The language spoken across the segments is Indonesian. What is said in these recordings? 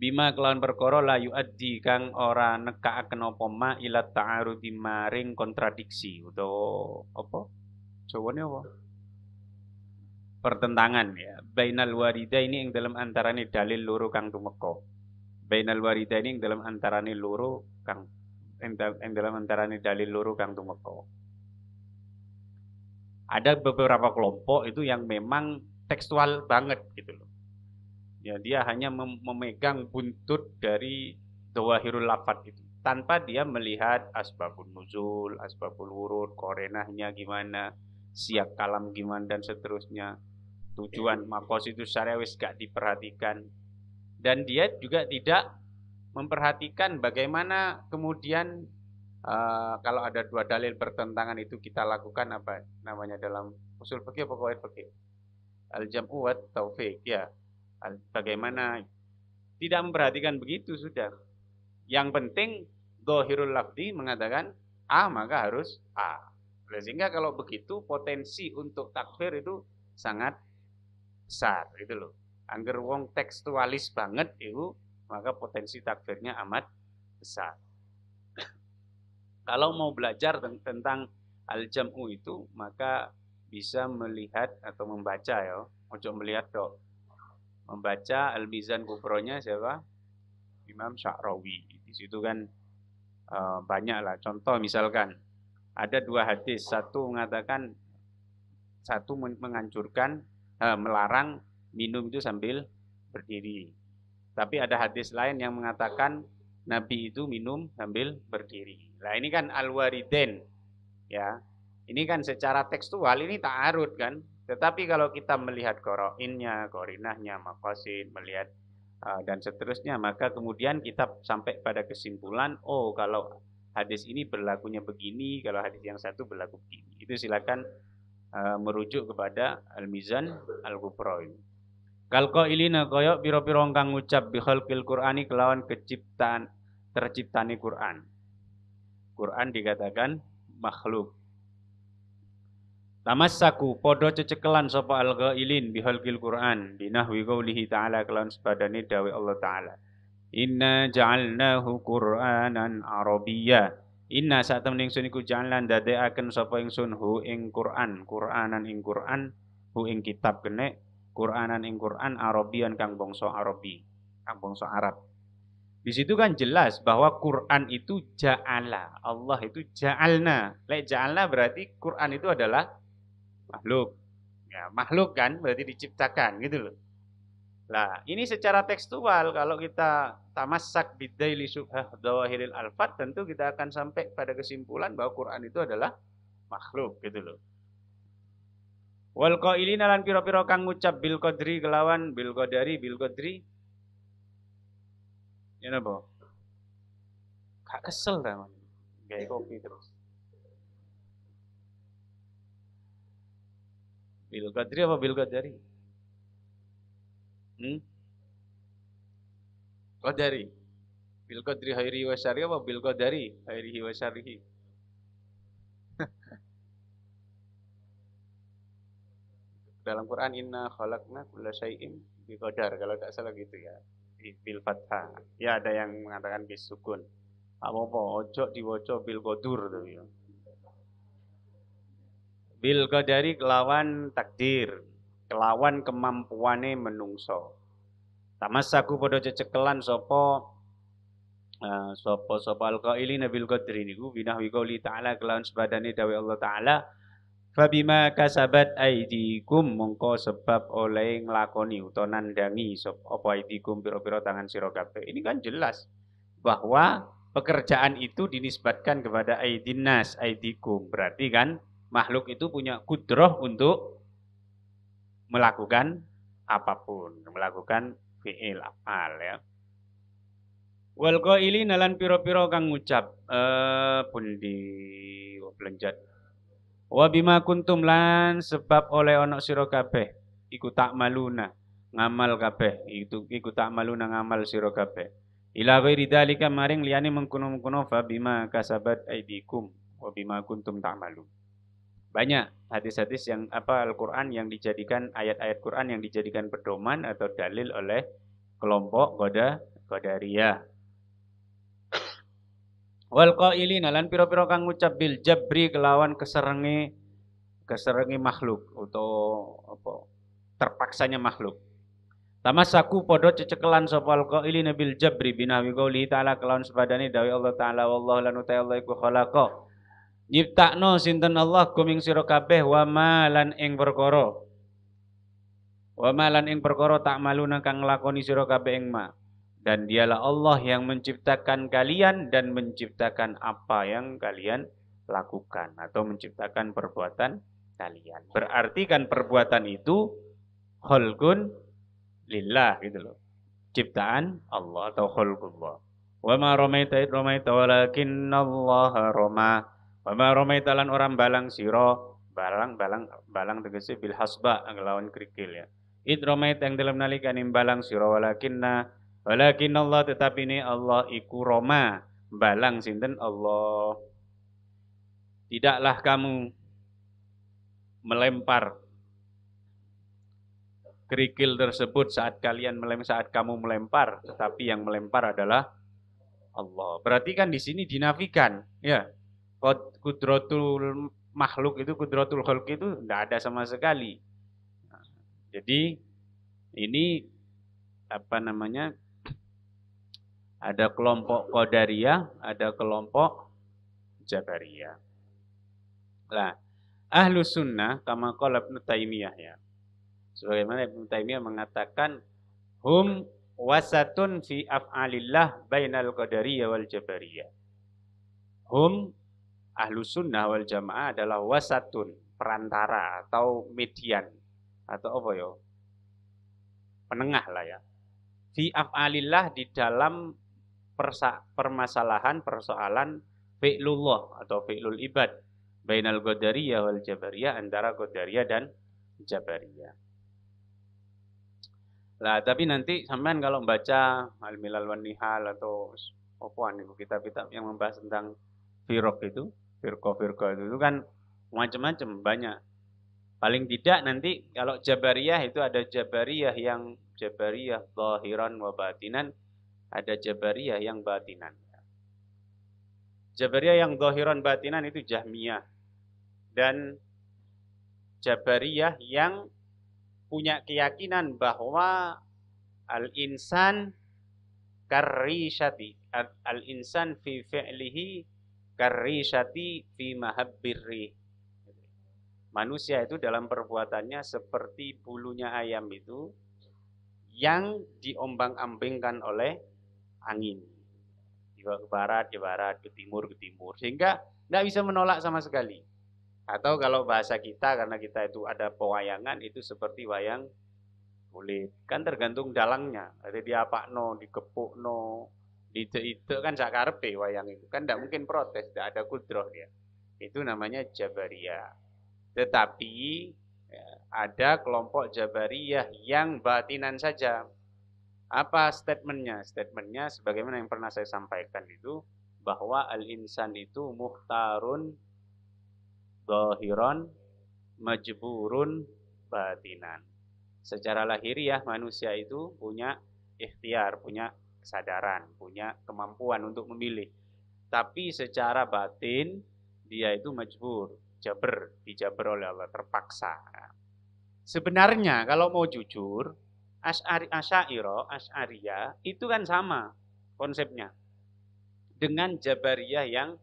Bima kelawan perkara la yuaddi kang ora nekakaken apa ma ila ta'arudi maring kontradiksi utawa apa? Jawane apa? Pertentangan ya. Bainal waridaini ing dalam antarane dalil loro kang tumeka. Bainal waridaini ing dalam antarane loro kang ing dalam antarane dalil loro kang tumeka. Ada beberapa kelompok itu yang memang tekstual banget gitu loh. Ya, dia hanya memegang buntut dari dhawahirul lafadz itu tanpa dia melihat asbabun nuzul, asbabul wurud, korenahnya gimana, siyak kalam gimana dan seterusnya. Tujuan maqasidus syariah wis gak diperhatikan. Dan dia juga tidak memperhatikan bagaimana kemudian kalau ada dua dalil bertentangan itu kita lakukan apa namanya dalam usul fikih apa qawaid fikih? Al-jam'u wa taufiq ya. Bagaimana tidak memperhatikan begitu sudah. Yang penting dhahirul lafzi mengatakan A maka harus A. Sehingga kalau begitu potensi untuk takfir itu sangat besar itu loh. Angger wong tekstualis banget itu maka potensi takfirnya amat besar. Kalau mau belajar tentang al-jam'u itu maka bisa melihat atau membaca ya. Ojo melihat dong. Membaca Al-Mizan Kubronya siapa? Imam Sya'rawi. Di situ kan banyak lah. Contoh misalkan ada dua hadis, satu mengatakan, satu menganjurkan, melarang minum itu sambil berdiri. Tapi ada hadis lain yang mengatakan Nabi itu minum sambil berdiri. Nah ini kan al-wariden, ya. Ini kan secara tekstual ini ta'arud kan. Tetapi kalau kita melihat qoro'innya, qorinahnya, maqasid, melihat dan seterusnya, maka kemudian kita sampai pada kesimpulan, oh kalau hadis ini berlakunya begini, kalau hadis yang satu berlaku begini. Itu silakan merujuk kepada Al-Mizan Al-Kubra ini. Kalko ilina koyok piro-piro kang ngucap bi khalqil Qur'ani kelawan keciptaan terciptane Qur'an. Qur'an dikatakan makhluk. Tamassaku podo cecekelan sapa al-ghailin bihalqil Qur'an binahwi qoulihi ta'ala kelawan sepadane dawe Allah taala. Inna ja'alnahu Qur'anan Arabiyya. Inna sak temen ingsun iku ja'alan dadekaken sapa ingsun hu ing Qur'an, Qur'anan ing Qur'an, hu ing kitab kene, Qur'anan ing Qur'an Arabian kang bangsa Arabi, kang bangsa Arab. Di situ kan jelas bahwa Quran itu ja'ala, Allah itu ja'alna. Lek ja'alna berarti Quran itu adalah makhluk. Ya, makhluk kan berarti diciptakan gitu loh. Nah, ini secara tekstual kalau kita tamassak bidaili subhah dawahiril alfat tentu kita akan sampai pada kesimpulan bahwa Quran itu adalah makhluk gitu loh. Wal qailina lan pira-pira kang ngucap bil qadri kelawan bil qadari bil qadri. Ya napa? Gak kesel ta, Man. Gawe kopi terus. Bil qadri apa bil qadari? Qadari. Bil qadri khairi wa syarri apa bil qadari khairihi wa syarrihi? Dalam Quran inna khalaqna kulla syai'in biqadar kalau tidak salah gitu ya. Bil fathah. Ya ada yang mengatakan bis sukun. Apa-apa ojo diwaca bil qadur tuh ya. Bil qadari kelawan takdir, kelawan kemampuane menungso. Tamassaku padha cecekelan sapa sapa alqailina bil qadri niku binahwi qouli ta'ala kelawan sebadane dawuh Allah taala fabima kasabat aidikum mongko sebab oleh nglakoni utawa nandangi apa aidikum pira-pira tangan sira kabeh. Ini kan jelas bahwa pekerjaan itu dinisbatkan kepada aidinnas, aidikum. Berarti kan makhluk itu punya kudroh untuk melakukan apapun, melakukan fi'il afal ya. Wal qailina lan pira-pira kang ngucap pundi blenjat. Wa bima kuntum lan sebab oleh ana sira kabeh iku tak maluna ngamal kabeh iku tak maluna ngamal sira kabeh. Ila ghairi dzalika maring liyane mengkono-mengkono fa bima kasabat aidikum wa bima kuntum ta'malun. Banyak hadis-hadis yang Al-Qur'an yang dijadikan ayat-ayat Qur'an yang dijadikan pedoman atau dalil oleh kelompok Qadariyah. Wal qailina lan pira-pira kang ngucap bil jabri kelawan keserenge makhluk atau apa terpaksanya makhluk. Tamasaku podo cecekelan sapa qailina bil jabri binawi qouli ta'ala kelawan sepadane dawuh Allah taala wallahu lan uta Allah iku khalaqa nyiptakno sinten Allah kuming sira kabeh wa ma lan ing perkara tak maluna kang nglakoni sira kabeh ing ma. Dan dialah Allah yang menciptakan kalian dan menciptakan apa yang kalian lakukan atau menciptakan perbuatan kalian. Berarti kan perbuatan itu khalqun lillah gitu loh. Ciptaan Allah atau khalqullah. Wa ma ramaita id ramaita walakinallaha rama. Wa ma ramaita lan orang balang sira balang tegese bil hasba ngelawan krikil ya. Id ramaita yang dalam nalikan balang sira walakin Allah tetapi ini Allah iku roma balang sinten Allah. Tidaklah kamu melempar kerikil tersebut saat kamu melempar, tetapi yang melempar adalah Allah. Berarti kan di sini dinafikan, ya. Kudratul makhluk itu, kudratul khalq itu tidak ada sama sekali. Nah, jadi ini apa namanya? Ada kelompok Qadariyah, ada kelompok Jabariyah. Nah, Ahlus Sunnah kama qala Ibnu Taimiyah ya. Sebagaimana Ibnu Taimiyah mengatakan hum wasatun fi af'alillah bainal qadariyah wal jabariyah. Hum Ahlus Sunnah wal Jamaah adalah wasatun, perantara atau median atau apa ya? Penengah lah ya. Fi af'alillah di dalam persoalan fi'lullah atau fi'lul ibad bainal qadariyah wal jabariyah, antara qadariyah dan jabariyah. Lah tapi nanti sampean kalau membaca Al-Milal wan Nihal atau apa itu kitab-kitab yang membahas tentang firq itu, firqah itu kan macam-macam banyak. Paling tidak nanti kalau jabariyah itu ada jabariyah yang jabariyah zahiran wa batinan, ada jabariyah yang batinan. Jabariyah yang zahiran batinan itu Jahmiyah. Dan jabariyah yang punya keyakinan bahwa al-insan karrishati, al-insan fi fi'lihi karrishati fi mahabbirri. Manusia itu dalam perbuatannya seperti bulunya ayam itu yang diombang-ambingkan oleh angin. Ke barat, ke timur, sehingga tidak bisa menolak sama sekali. Atau kalau bahasa kita, karena kita itu ada pewayangan, itu seperti wayang kulit. Kan tergantung dalangnya. Ada diapakno, dikepukno, ide kan sakarepe wayang itu. Kan tidak mungkin protes, tidak ada kudroh dia. Itu namanya Jabariyah. Tetapi ya, ada kelompok Jabariyah yang batinan saja. Apa statementnya? Statementnya sebagaimana yang pernah saya sampaikan itu, bahwa al-insan itu muhtarun zahiran majburun batinan. Secara lahiriah manusia itu punya ikhtiar, punya kesadaran, punya kemampuan untuk memilih. Tapi secara batin dia itu majbur, dijaber oleh Allah, terpaksa. Sebenarnya kalau mau jujur, Asy'ariyah itu kan sama konsepnya dengan Jabariyah yang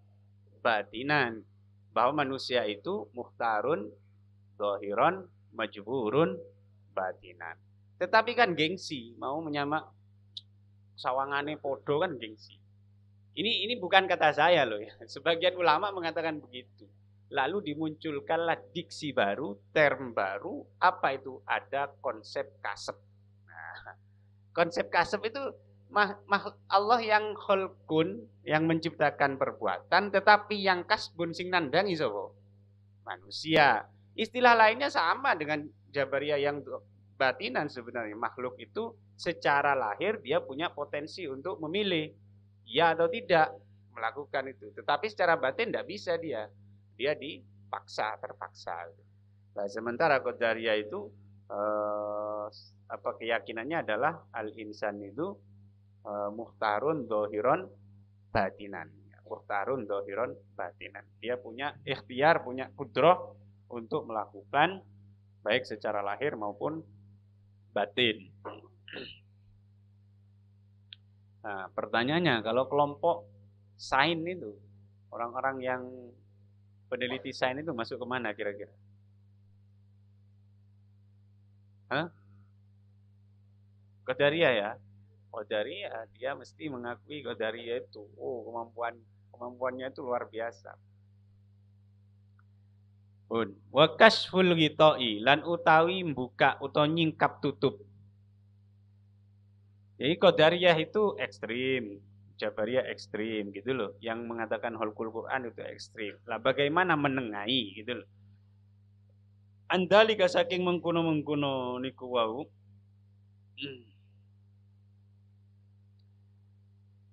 batinan, bahwa manusia itu muhtarun zahiran majburun batinan. Tetapi kan gengsi, mau menyamak sawangane podo kan gengsi. Ini bukan kata saya loh ya. Sebagian ulama mengatakan begitu. Lalu dimunculkanlah diksi baru, term baru, apa itu? Ada konsep kasep. Nah, konsep kasep itu Allah yang khalqun, yang menciptakan perbuatan, tetapi yang kasbun sing nandangi sapa? Manusia. Istilah lainnya sama dengan Jabariyah yang batinan sebenarnya. Makhluk itu secara lahir dia punya potensi untuk memilih ya atau tidak melakukan itu. Tetapi secara batin tidak bisa dia terpaksa. Nah, sementara Qadariyah itu keyakinannya adalah al-insan itu muhtarun dohiron batinan. Muhtarun dohiron batinan. Dia punya ikhtiar, punya kudroh untuk melakukan baik secara lahir maupun batin. Nah, pertanyaannya, kalau kelompok sains itu, orang-orang yang peneliti sains itu masuk kemana kira-kira? Hah? Qadariyah ya? Qadariyah, dia mesti mengakui Qadariyah itu, kemampuannya itu luar biasa. Wa kasful ghita'i lan utawi buka utawa nyingkap tutup. Jadi Qadariyah itu ekstrim, Jabariyah ekstrim gitu loh. Yang mengatakan hulqul Quran itu ekstrim. Lah bagaimana menengahi gitu loh. Andalika saking mengkuno-mengkuno niku wau.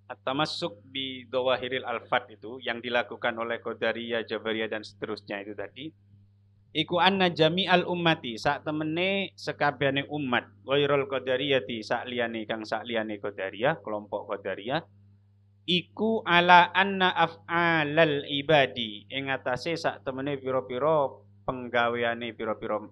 At-tamassuk bi dawahiril alfat itu yang dilakukan oleh Qadariyah, Jabariyah dan seterusnya itu tadi. Iku anna jami'al ummati sak temene sekabehane umat ghairul qadariyati sak liyane kang sak liyane Qadariyah, kelompok Qadariyah iku ala anna af'alal ibadi ing atase sak temene pira-pira penggaweane pira-pira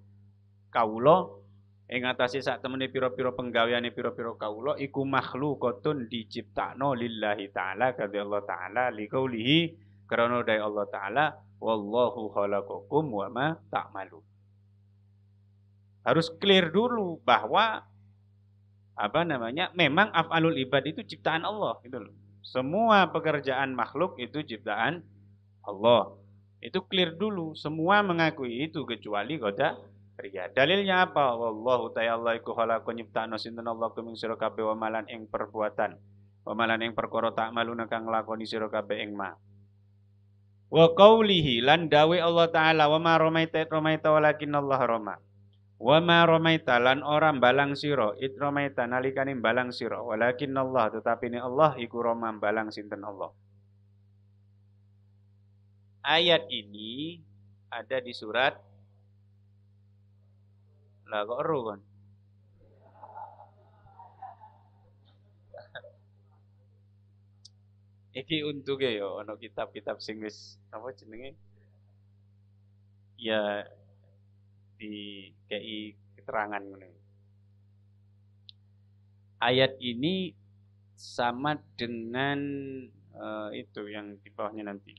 kawula ing atase sak temene pira-pira penggaweane pira-pira kawula iku makhluqatun diciptakno lillahi taala kadhe Allah taala liqaulihi karena dari Allah taala wallahu khalaqakum wa ma ta'malun. Harus clear dulu bahwa memang af'alul ibad itu ciptaan Allah gitu loh. Semua pekerjaan makhluk itu ciptaan Allah. Itu clear dulu, semua mengakui itu kecuali Qadariyah. Dalilnya apa? Wallahu ta'ala iku khalaqan nyiptakno sinten Allah kuming sira kabeh wa malan ing perbuatan. Wa malan ing perkara ta'maluna kang nglakoni sira kabeh ing ma. Wa qawlihi lan dawe Allah taala wa ma ramaita walakin Allah rama. Wa ma ramaita lan ora balang sira it ramaita nalikane balang sira walakin Allah tetapi ni Allah iku rama balang sinten Allah. Ayat ini ada di surat lah kok ero kan. Iki untuke yo ana kitab-kitab sing wis apa jenenge? Ya di KI keterangan ngene. Ayat ini sama dengan itu yang di bawahnya nanti.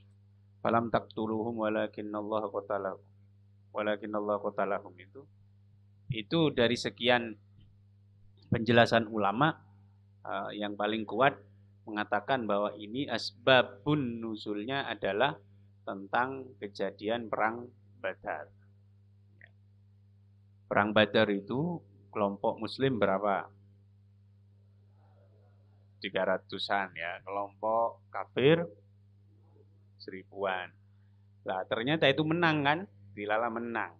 Falam taqtuluhum walakinnallaha qatalahum. Walakinnallaha qatalahum itu dari sekian penjelasan ulama yang paling kuat mengatakan bahwa ini asbabun nuzulnya adalah tentang kejadian perang Badar. Perang Badar itu kelompok muslim berapa? 300-an ya, kelompok kafir 1000-an. Lah ternyata itu menang kan? Dilala menang.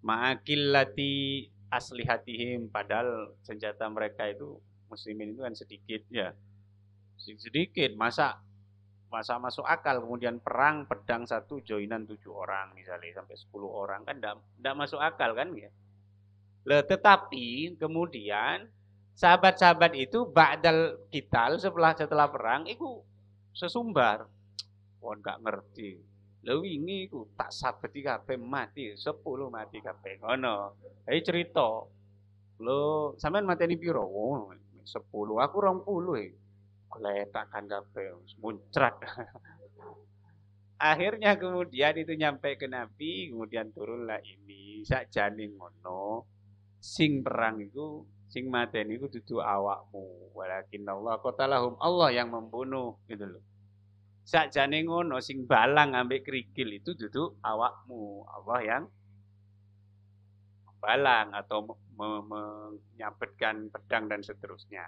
Ma'akillati aslihatihim, padahal senjata mereka itu muslimin itu kan sedikit ya. Sedikit, masa masuk akal kemudian perang pedang satu joinan 7 orang misalnya sampai 10 orang kan enggak masuk akal kan ya. Tetapi kemudian sahabat-sahabat itu ba'dal qital setelah perang itu sesumbar. Wong enggak ngerti. Lha wingi iku tak sabeti kabeh mati, 10 mati kabeh ngono. Ayo cerita. Lho, sampean mateni piro? Oh, 10, aku 20 Keletakan kabeh muncrat. Akhirnya kemudian itu nyampe ke Nabi, kemudian turunlah ini sakjane ngono. Sing perang itu, sing mateni iku dudu awakmu, walakin Allah qatalahum, Allah yang membunuh gitu loh. Sakjane ngono sing balang ambek kerikil itu dudu awakmu, Allah yang balang atau menyabetkan pedang dan seterusnya.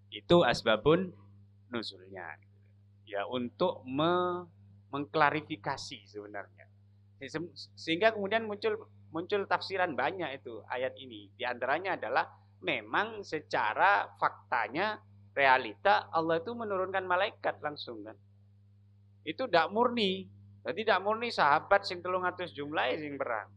Itu asbabun nuzulnya. Ya untuk mengklarifikasi sebenarnya. Sehingga kemudian muncul tafsiran banyak itu ayat ini. Di antaranya adalah memang secara faktanya realita Allah itu menurunkan malaikat langsung kan. Itu tidak murni. Jadi tidak murni sahabat sing 300 jumlahe sing perang.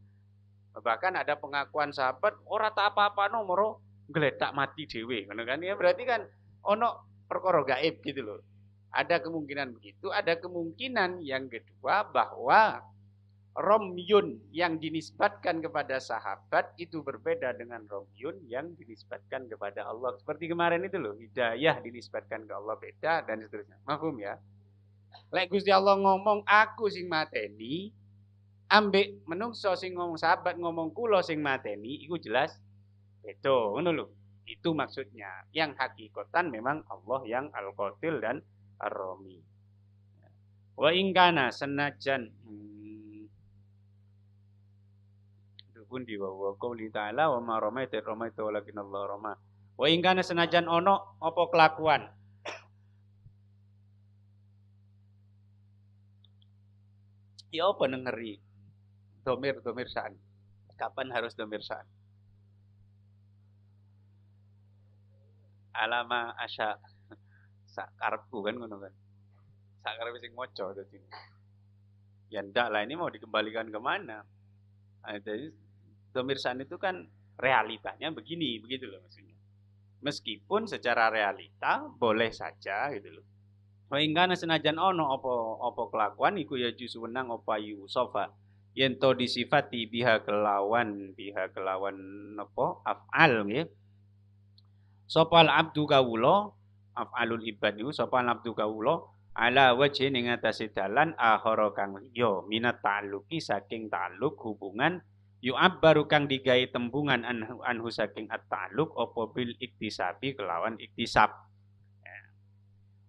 Bahkan ada pengakuan sahabat ora tak apa-apa nomoro geletak mati dhewe ngono kan ya, berarti kan ono perkara gaib gitu loh. Ada kemungkinan begitu, ada kemungkinan yang kedua bahwa romyun yang dinisbatkan kepada sahabat itu berbeda dengan romyun yang dinisbatkan kepada Allah. Seperti kemarin itu loh, hidayah dinisbatkan ke Allah beda dan seterusnya. Mahfum ya? Lek Gusti Allah ngomong aku sing mateni, ambek menungso sing ngomong sahabat ngomong kula sing mateni, iku jelas beda, ngono lho. Itu maksudnya. Yang hakikatan memang Allah yang Al-Qatil dan Ar-Rami. Wa ingkana senajan pun di wa qouli ta'ala wa ma ramaita ramaita walakin Allah rama. Wa ingkana senajan ono apa kelakuan. Ya apa ngeri? Domir saan. Kapan harus domir saan? Alama asya sakarepku kan ngono kan. Sakarep sing maca dadi. Ya ndak lah, ini mau dikembalikan kemana? Jadi domirsan itu kan realitanya begini, begitu loh maksudnya. Meskipun secara realita boleh saja gitu loh. Wa ingkana senajan ono apa kelakuan iku ya jusu wenang apa yusofa yen to disifati biha kelawan napa af'al nggih. Sopal abdu kawula af'alul ibad niku sopal abdu kawula ala wajhi ing atase dalan akhara kang liya minat ta'alluqi saking ta'alluq hubungan yu'abbaru kang digawe tembungan anhu saking at-ta'alluq apa bil iktisabi kelawan iktisab.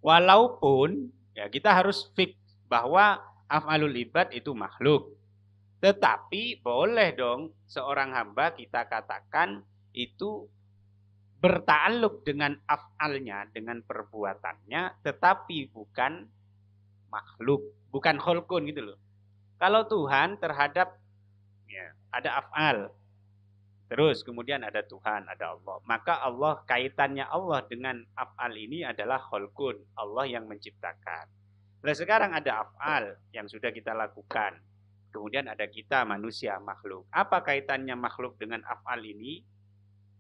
Walaupun ya kita harus fix bahwa af'alul ibad itu makhluk. Tetapi boleh dong seorang hamba kita katakan itu berta'alluq dengan af'alnya, dengan perbuatannya, tetapi bukan makhluk, bukan kholqun gitu loh. Kalau Tuhan terhadap ya, ada af'al, terus kemudian ada Tuhan, ada Allah. Maka Allah, kaitannya Allah dengan af'al ini adalah kholqun, Allah yang menciptakan. Nah sekarang ada af'al yang sudah kita lakukan. Kemudian ada kita manusia, makhluk. Apa kaitannya makhluk dengan af'al ini?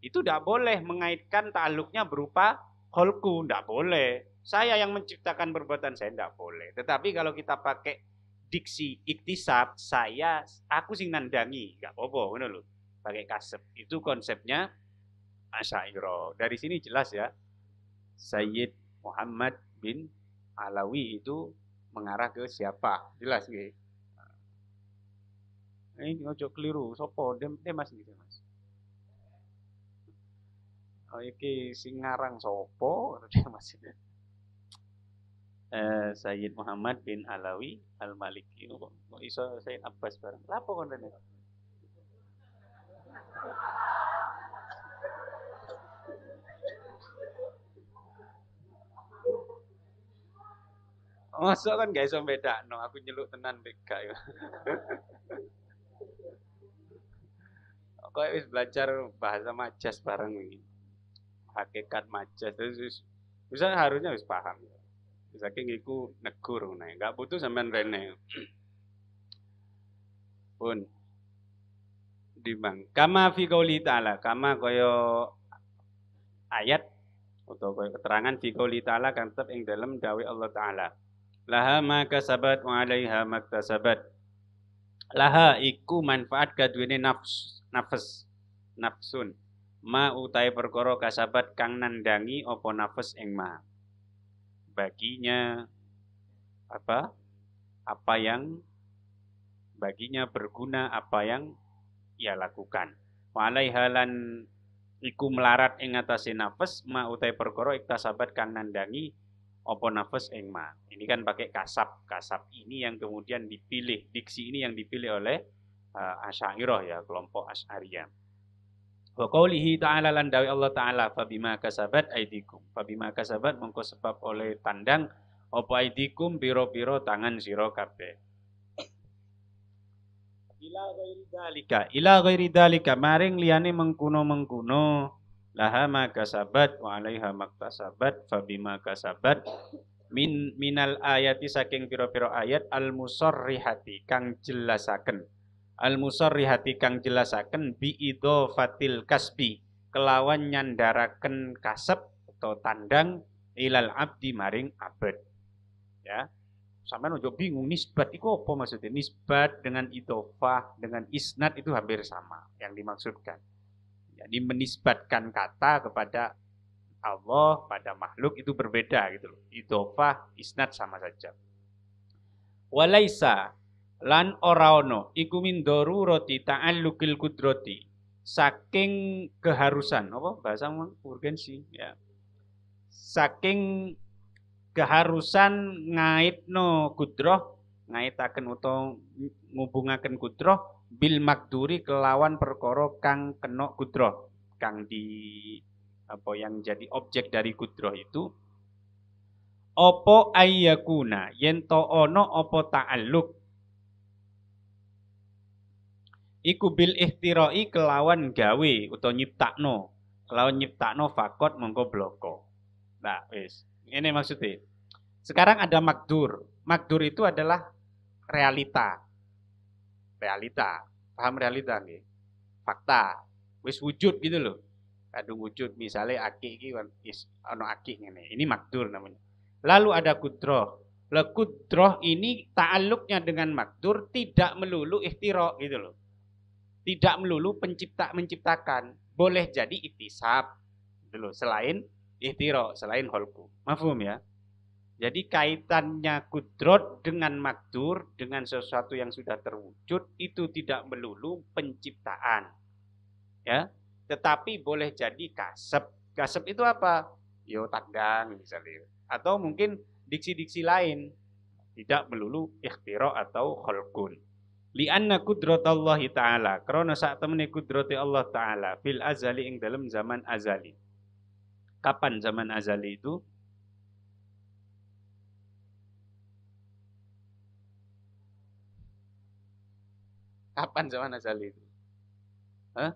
Itu tidak boleh mengaitkan ta'aluknya berupa kholqu, tidak boleh. Saya yang menciptakan perbuatan saya tidak boleh. Tetapi kalau kita pakai diksi iktisab, aku sing nandangi, nggak apa-apa, ngono lho. Pakai kasep. Itu konsepnya Asy'ariyah. Dari sini jelas ya. Sayyid Muhammad bin Alawi itu mengarah ke siapa? Jelas nggih. Ini ojo keliru, sopo Mas gitu Mas. Oh iki sing ngarang sapa maksudnya? Sayyid Muhammad bin Alawi Al-Maliki. Kok iso Sayyid Abbas bareng. Lapo kon rene? Masa kan gak iso bedakno, aku nyeluk tenan bega ya. Kok wis belajar bahasa majas bareng iki. Hakikat majas terus bisa harusnya wis paham. Saking iku negur ngono, enggak butuh sampean rene. Pun Dimang. Kama fi qouli ta'ala, kama kaya ayat atau kaya keterangan fi qouli ta'ala kang tetep ing dalem dawuh Allah taala. Laha ma kasabat wa 'alaiha maktasabat. Laha iku manfaat kaduwene nafsun. Ma utai perkara kasabat kang nandangi apa nafas ing ma. Baginya apa yang baginya berguna apa yang ia lakukan. Walaiha lan iku melarat ing atase nafas ma utai perkara iktasabat kang nandangi apa nafas ing ma. Ini kan pakai kasab. Kasab ini yang kemudian dipilih, diksi ini yang dipilih oleh Asy'ariyah ya, kelompok Asy'ariyah. Wa qaulihi ta'ala lan dawi Allah taala fa bima kasabat aidikum. Fa bima kasabat mengko sebab oleh tandang apa aidikum biro-biro tangan sira kabeh. Ila ghairi dalika maring liyane mengkuno laha ma kasabat wa 'alaiha maktasabat fa bima kasabat minal ayati saking pira-pira ayat al musarrihati kang jelasaken bi idhofatil kasbi kelawan nyandaraken kasep atau tandang ilal abdi maring abad. Ya. Sampeyan ojo bingung nisbat iku apa maksudnya? Nisbat dengan idhofah dengan isnad itu hampir sama yang dimaksudkan. Jadi menisbatkan kata kepada Allah pada makhluk itu berbeda gitu loh. Idhofah, isnad sama saja. Walaisa lan ora ono iku min darurati ta'alluqil qudrati. Saking keharusan apa bahasa urgensi ya. Saking keharusan ngaitno kudrah ngaitaken utawa ngubungaken kudrah bil makduri kelawan perkara kang kena kudrah kang di apa yang jadi objek dari kudrah itu apa ayyakuna yen to ana apa ta'alluq iku bil ihtirai kelawan gawe utawa nyiptakno fakot mongko bloko. Nah wis ini maksudnya. Sekarang ada makdur. Makdur itu adalah realita. Realita. Paham realita nggih? Fakta. Wis wujud gitu loh. Kadung wujud misalnya akik iki ono akik ngene. Ini makdur namanya. Lalu ada kudroh. Lah kudroh ini ta'alluqnya dengan makdur tidak melulu ihtira gitu loh. Tidak melulu menciptakan. Boleh jadi itisab gitu loh. Selain ihtira, selain holku. Mafhum ya? Jadi kaitannya kudrot dengan makdur, dengan sesuatu yang sudah terwujud, itu tidak melulu penciptaan. Ya, tetapi boleh jadi kasep. Kasep itu apa? Yo tandang misalnya. Atau mungkin diksi-diksi lain. Tidak melulu ikhtira atau kholqun. Lianna kudratallahi ta'ala. Karena saat temani kudrati Allah ta'ala. Fil azali ing dalam zaman azali. Kapan zaman azali itu? Kapan zaman azali itu? Hah?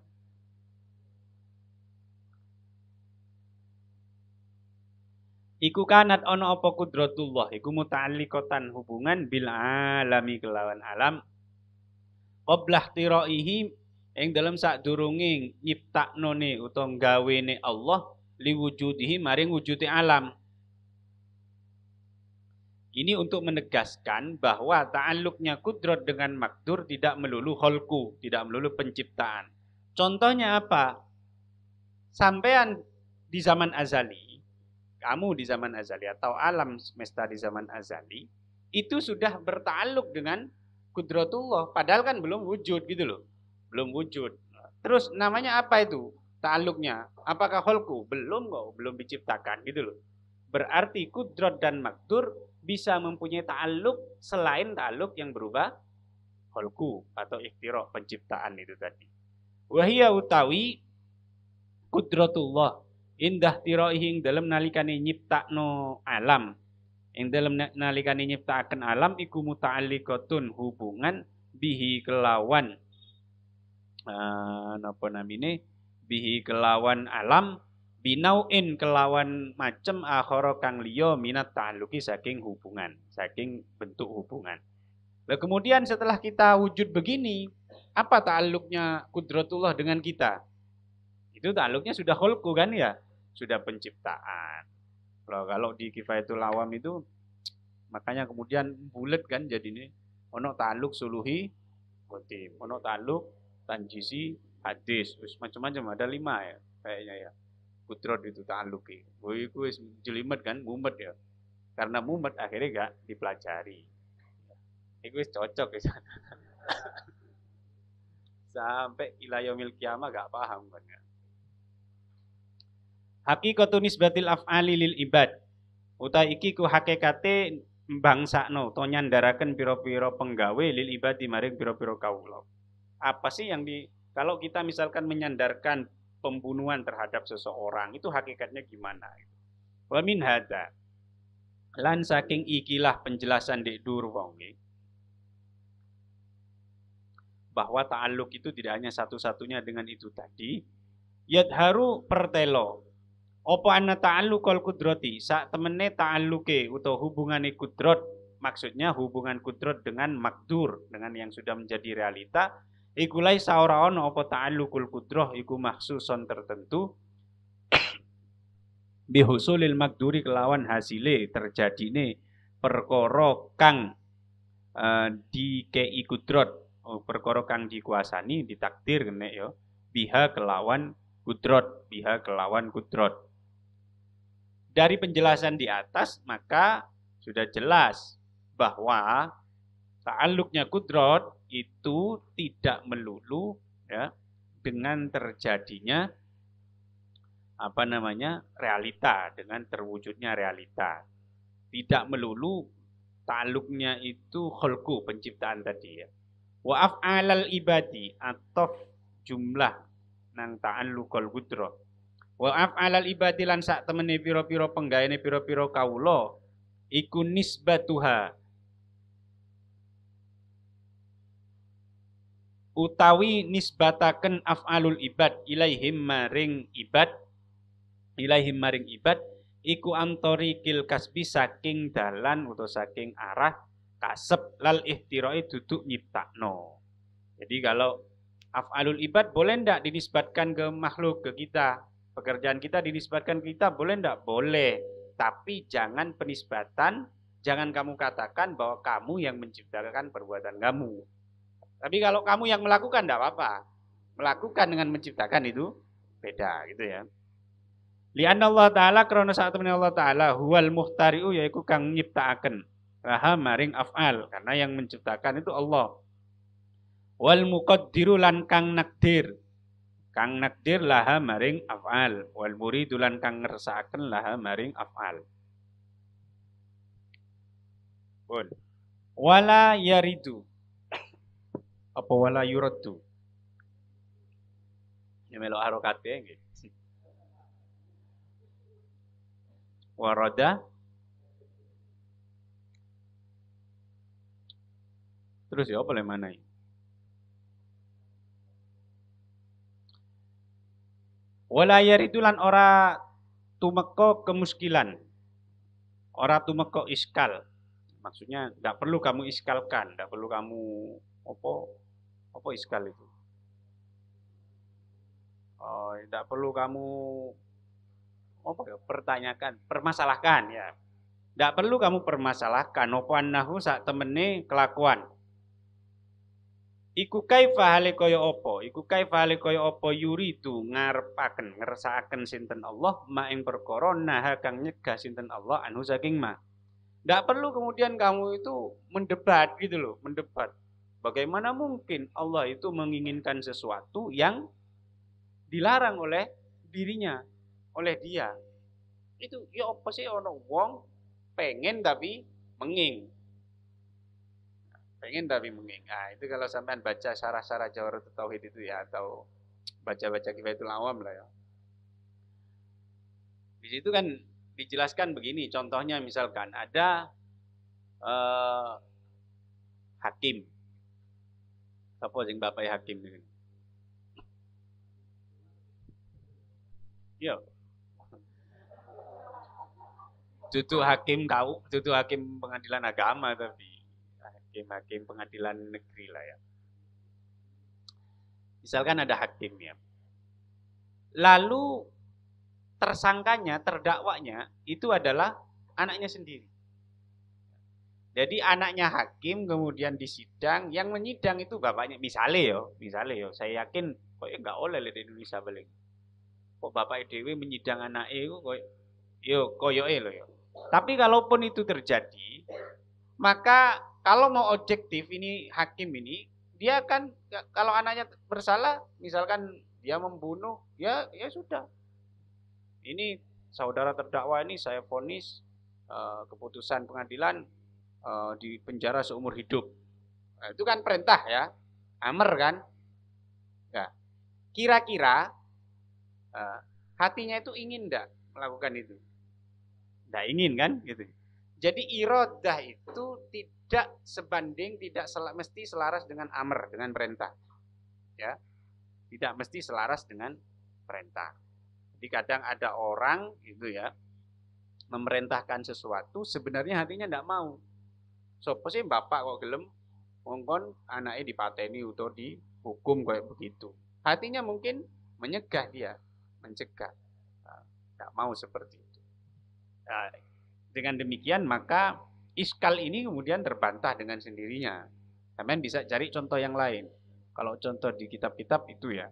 Iku kanat ono apa kudratullah. Iku muta'alliqatan hubungan bil alami kelawan alam. Qablah tiraihi ing dalam sadurunge nyiptaknone utawa gawene Allah liwujudihi maring wujudi alam. Ini untuk menegaskan bahwa ta'alluqnya kudrat dengan makdur tidak melulu kholku, tidak melulu penciptaan. Contohnya apa? Sampean di zaman azali, kamu di zaman azali atau alam semesta di zaman azali, itu sudah berta'alluq dengan kudratullah. Padahal kan belum wujud gitu loh. Belum wujud. Terus namanya apa itu? Ta'alluqnya. Apakah kholku? Belum kok, belum diciptakan gitu loh. Berarti kudrat dan makdur bisa mempunyai ta'alluq selain ta'alluq yang berubah kholku atau ikhtira penciptaan itu tadi. Wahia utawi kudratullah indah tiraihi dalam nalikane nyiptakno alam. Ing dalam nalikane nyiptakaken alam iku muta'alliqatun hubungan bihi kelawan napa namine bihi kelawan alam binauin kelawan macem akhara kang liya minat ta'alluqi saking hubungan, saking bentuk hubungan. Nah, kemudian setelah kita wujud begini, apa ta'alluqnya kudratullah dengan kita? Itu ta'alluqnya sudah kholqu kan ya? Sudah penciptaan. Kalau di Kifayatul Awam itu makanya kemudian bulat kan jadi ini ono ta'alluq suluhi qadim, ono ta'alluq tanjisi hadis, macam-macam ada 5 ya kayaknya ya. Kudrat itu ta'alluqi. Woi ku wis jelimet kan, mumet ya. Karena mumet akhirnya gak dipelajari. Iku wis cocok ya. Sampai ila yaumil kiamah gak paham kan ya. Hakikatun nisbatil af'ali lil ibad. Uta iki ku hakikate bangsakno to nyandaraken pira-pira penggawe lil ibadi maring pira-pira kawula. Apa sih yang kalau kita misalkan menyandarkan pembunuhan terhadap seseorang itu hakikatnya gimana? Wa min hadza lan saking ikilah penjelasan dek dur wong bahwa ta'alluq itu tidak hanya satu-satunya dengan itu tadi. Yadharu pertelo apa anna ta'alluqal qudrati sak temene ta'alluke utawa hubungane kudrat, maksudnya hubungan kudrat dengan makdur, dengan yang sudah menjadi realita, Iku laisa ora ana apa ta'alluqul qudrah iku maksuson tertentu bihusulil makduri kelawan hasile terjadine perkara kang dikei kudrot, perkara kang dikuasani ditakdir kene ya biha kelawan kudrot. Dari penjelasan di atas maka sudah jelas bahwa ta'alluqnya kudrot itu tidak melulu ya dengan terjadinya realita, dengan terwujudnya realita. Tidak melulu ta'alluqnya itu khalqu, penciptaan tadi ya. Wa af'alal ibadi atau jumlah nang ta'alluqul qudrah. Wa af'alal ibadi lan sak temene pira-pira penggaene pira-pira kawula iku nisbatuha utawi nisbataken af'alul ibad ilaihim maring ibad iku antori kil kasbi saking dalan utawa saking arah kasep lal ihtirai duduk nyiptakno. Jadi kalau af'alul ibad boleh ndak dinisbatkan ke makhluk, ke kita? Pekerjaan kita dinisbatkan ke kita boleh ndak? Boleh. Tapi jangan penisbatan, jangan kamu katakan bahwa kamu yang menciptakan perbuatan kamu. Tapi kalau kamu yang melakukan ndak apa-apa. Melakukan dengan menciptakan itu beda gitu ya. Li'anna Allah Ta'ala karena saat temen Allah Ta'ala huwal muhtari'u yaiku kang nyiptaaken laha maring af'al, karena yang menciptakan itu Allah. Wal muqaddiru lan kang nakdir laha maring af'al, wal muridu lan kang ngersakaken laha maring af'al. Pun wala yaridu apa wala yuraddu ya melo harokate nggih. Warada terus ya apa mana ini? Wala yaridulan ora tumeka kemuskilan, ora tumeka iskal. Maksudnya tidak perlu kamu iskalkan, tidak perlu kamu apa iskal itu. Oh, tidak perlu kamu pertanyakan, permasalahkan ya. Tidak perlu kamu permasalahkan apa annahu sak temene kelakuan. Iku kaifa hale kaya apa yuridu ngarepaken ngersakaken sinten Allah ma ing perkara naha kang nyegah sinten Allah anu saking ma. Tidak perlu kemudian kamu itu mendebat gitu loh, mendebat. Bagaimana mungkin Allah itu menginginkan sesuatu yang dilarang oleh dirinya, oleh dia. Itu ya apa sih ono wong pengen tapi menging. Nah, itu kalau sampean baca syarah-syarah Jawharatul Tauhid itu ya, atau baca-baca Kifayatul Awam lah ya. Di situ kan dijelaskan begini, contohnya misalkan ada hakim. Apa sing bapak hakim ini? Yo. Dudu hakim pengadilan agama tapi hakim pengadilan negeri lah ya. Misalkan ada hakim ya. Lalu tersangkanya, terdakwanya itu adalah anaknya sendiri. Jadi anaknya hakim kemudian disidang, yang menyidang itu bapaknya. Misalnya yo, saya yakin kok nggak oleh di Indonesia balik. Kok bapak dewe menyidang anak itu kok koyoke lho yo. Tapi kalaupun itu terjadi, maka kalau mau objektif ini hakim ini, dia kan kalau anaknya bersalah, misalkan dia membunuh, ya sudah. Ini saudara terdakwa ini saya vonis keputusan pengadilan di penjara seumur hidup. Nah, itu kan perintah ya, amar kan. Ya. Kira-kira hatinya itu ingin enggak melakukan itu? Enggak ingin kan gitu. Jadi iradah itu tidak sebanding, tidak mesti selaras dengan amar, dengan perintah. Ya. Tidak mesti selaras dengan perintah. Jadi kadang ada orang gitu ya, memerintahkan sesuatu sebenarnya hatinya enggak mau. Sopo sih bapak kok gelem ngongkon anaknya dipateni atau hukum kayak begitu. Hatinya mungkin menyegah dia, mencegah. Tidak mau seperti itu. Nah, dengan demikian maka iskal ini kemudian terbantah dengan sendirinya. Kalian bisa cari contoh yang lain. Kalau contoh di kitab-kitab itu ya.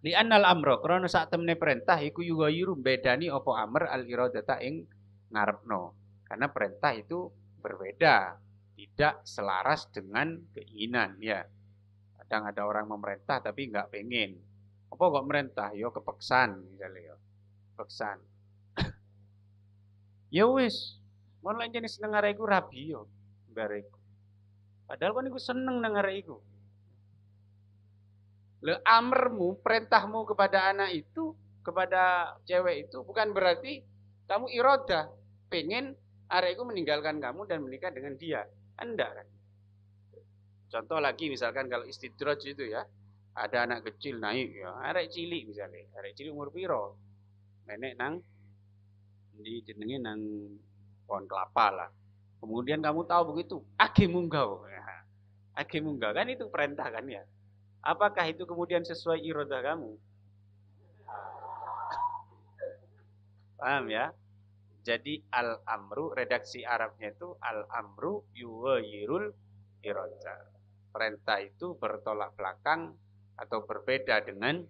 Li annal amro krana sak temene perintah iku yughayyiru bedani apa amr al iradata ing ngarepno. Karena perintah itu berbeda, tidak selaras dengan keinginan ya. Kadang ada orang memerintah tapi nggak pengen. Apa kok merintah? Yo kepeksan misalnya yo. Kepeksan. Ya wis, mon lek jenis seneng arek iku rabi yo, bareku. Padahal kon iku seneng nang arek iku. Le amrmu, perintahmu kepada anak itu, kepada cewek itu bukan berarti kamu iroda, pengen arek iku meninggalkan kamu dan menikah dengan dia. Enggak kan? Contoh lagi misalkan kalau istidraj itu ya, ada anak kecil naik ya, arek cilik misalnya, arek cilik umur piro? Nenek nang di jenenge nang pohon kelapa lah. Kemudian kamu tahu begitu, age munggah. Age munggah kan itu perintah kan ya. Apakah itu kemudian sesuai irodah kamu? Paham ya? Jadi al-amru, redaksi Arabnya itu al-amru yuwayirul irodah. Perintah itu bertolak belakang atau berbeda dengan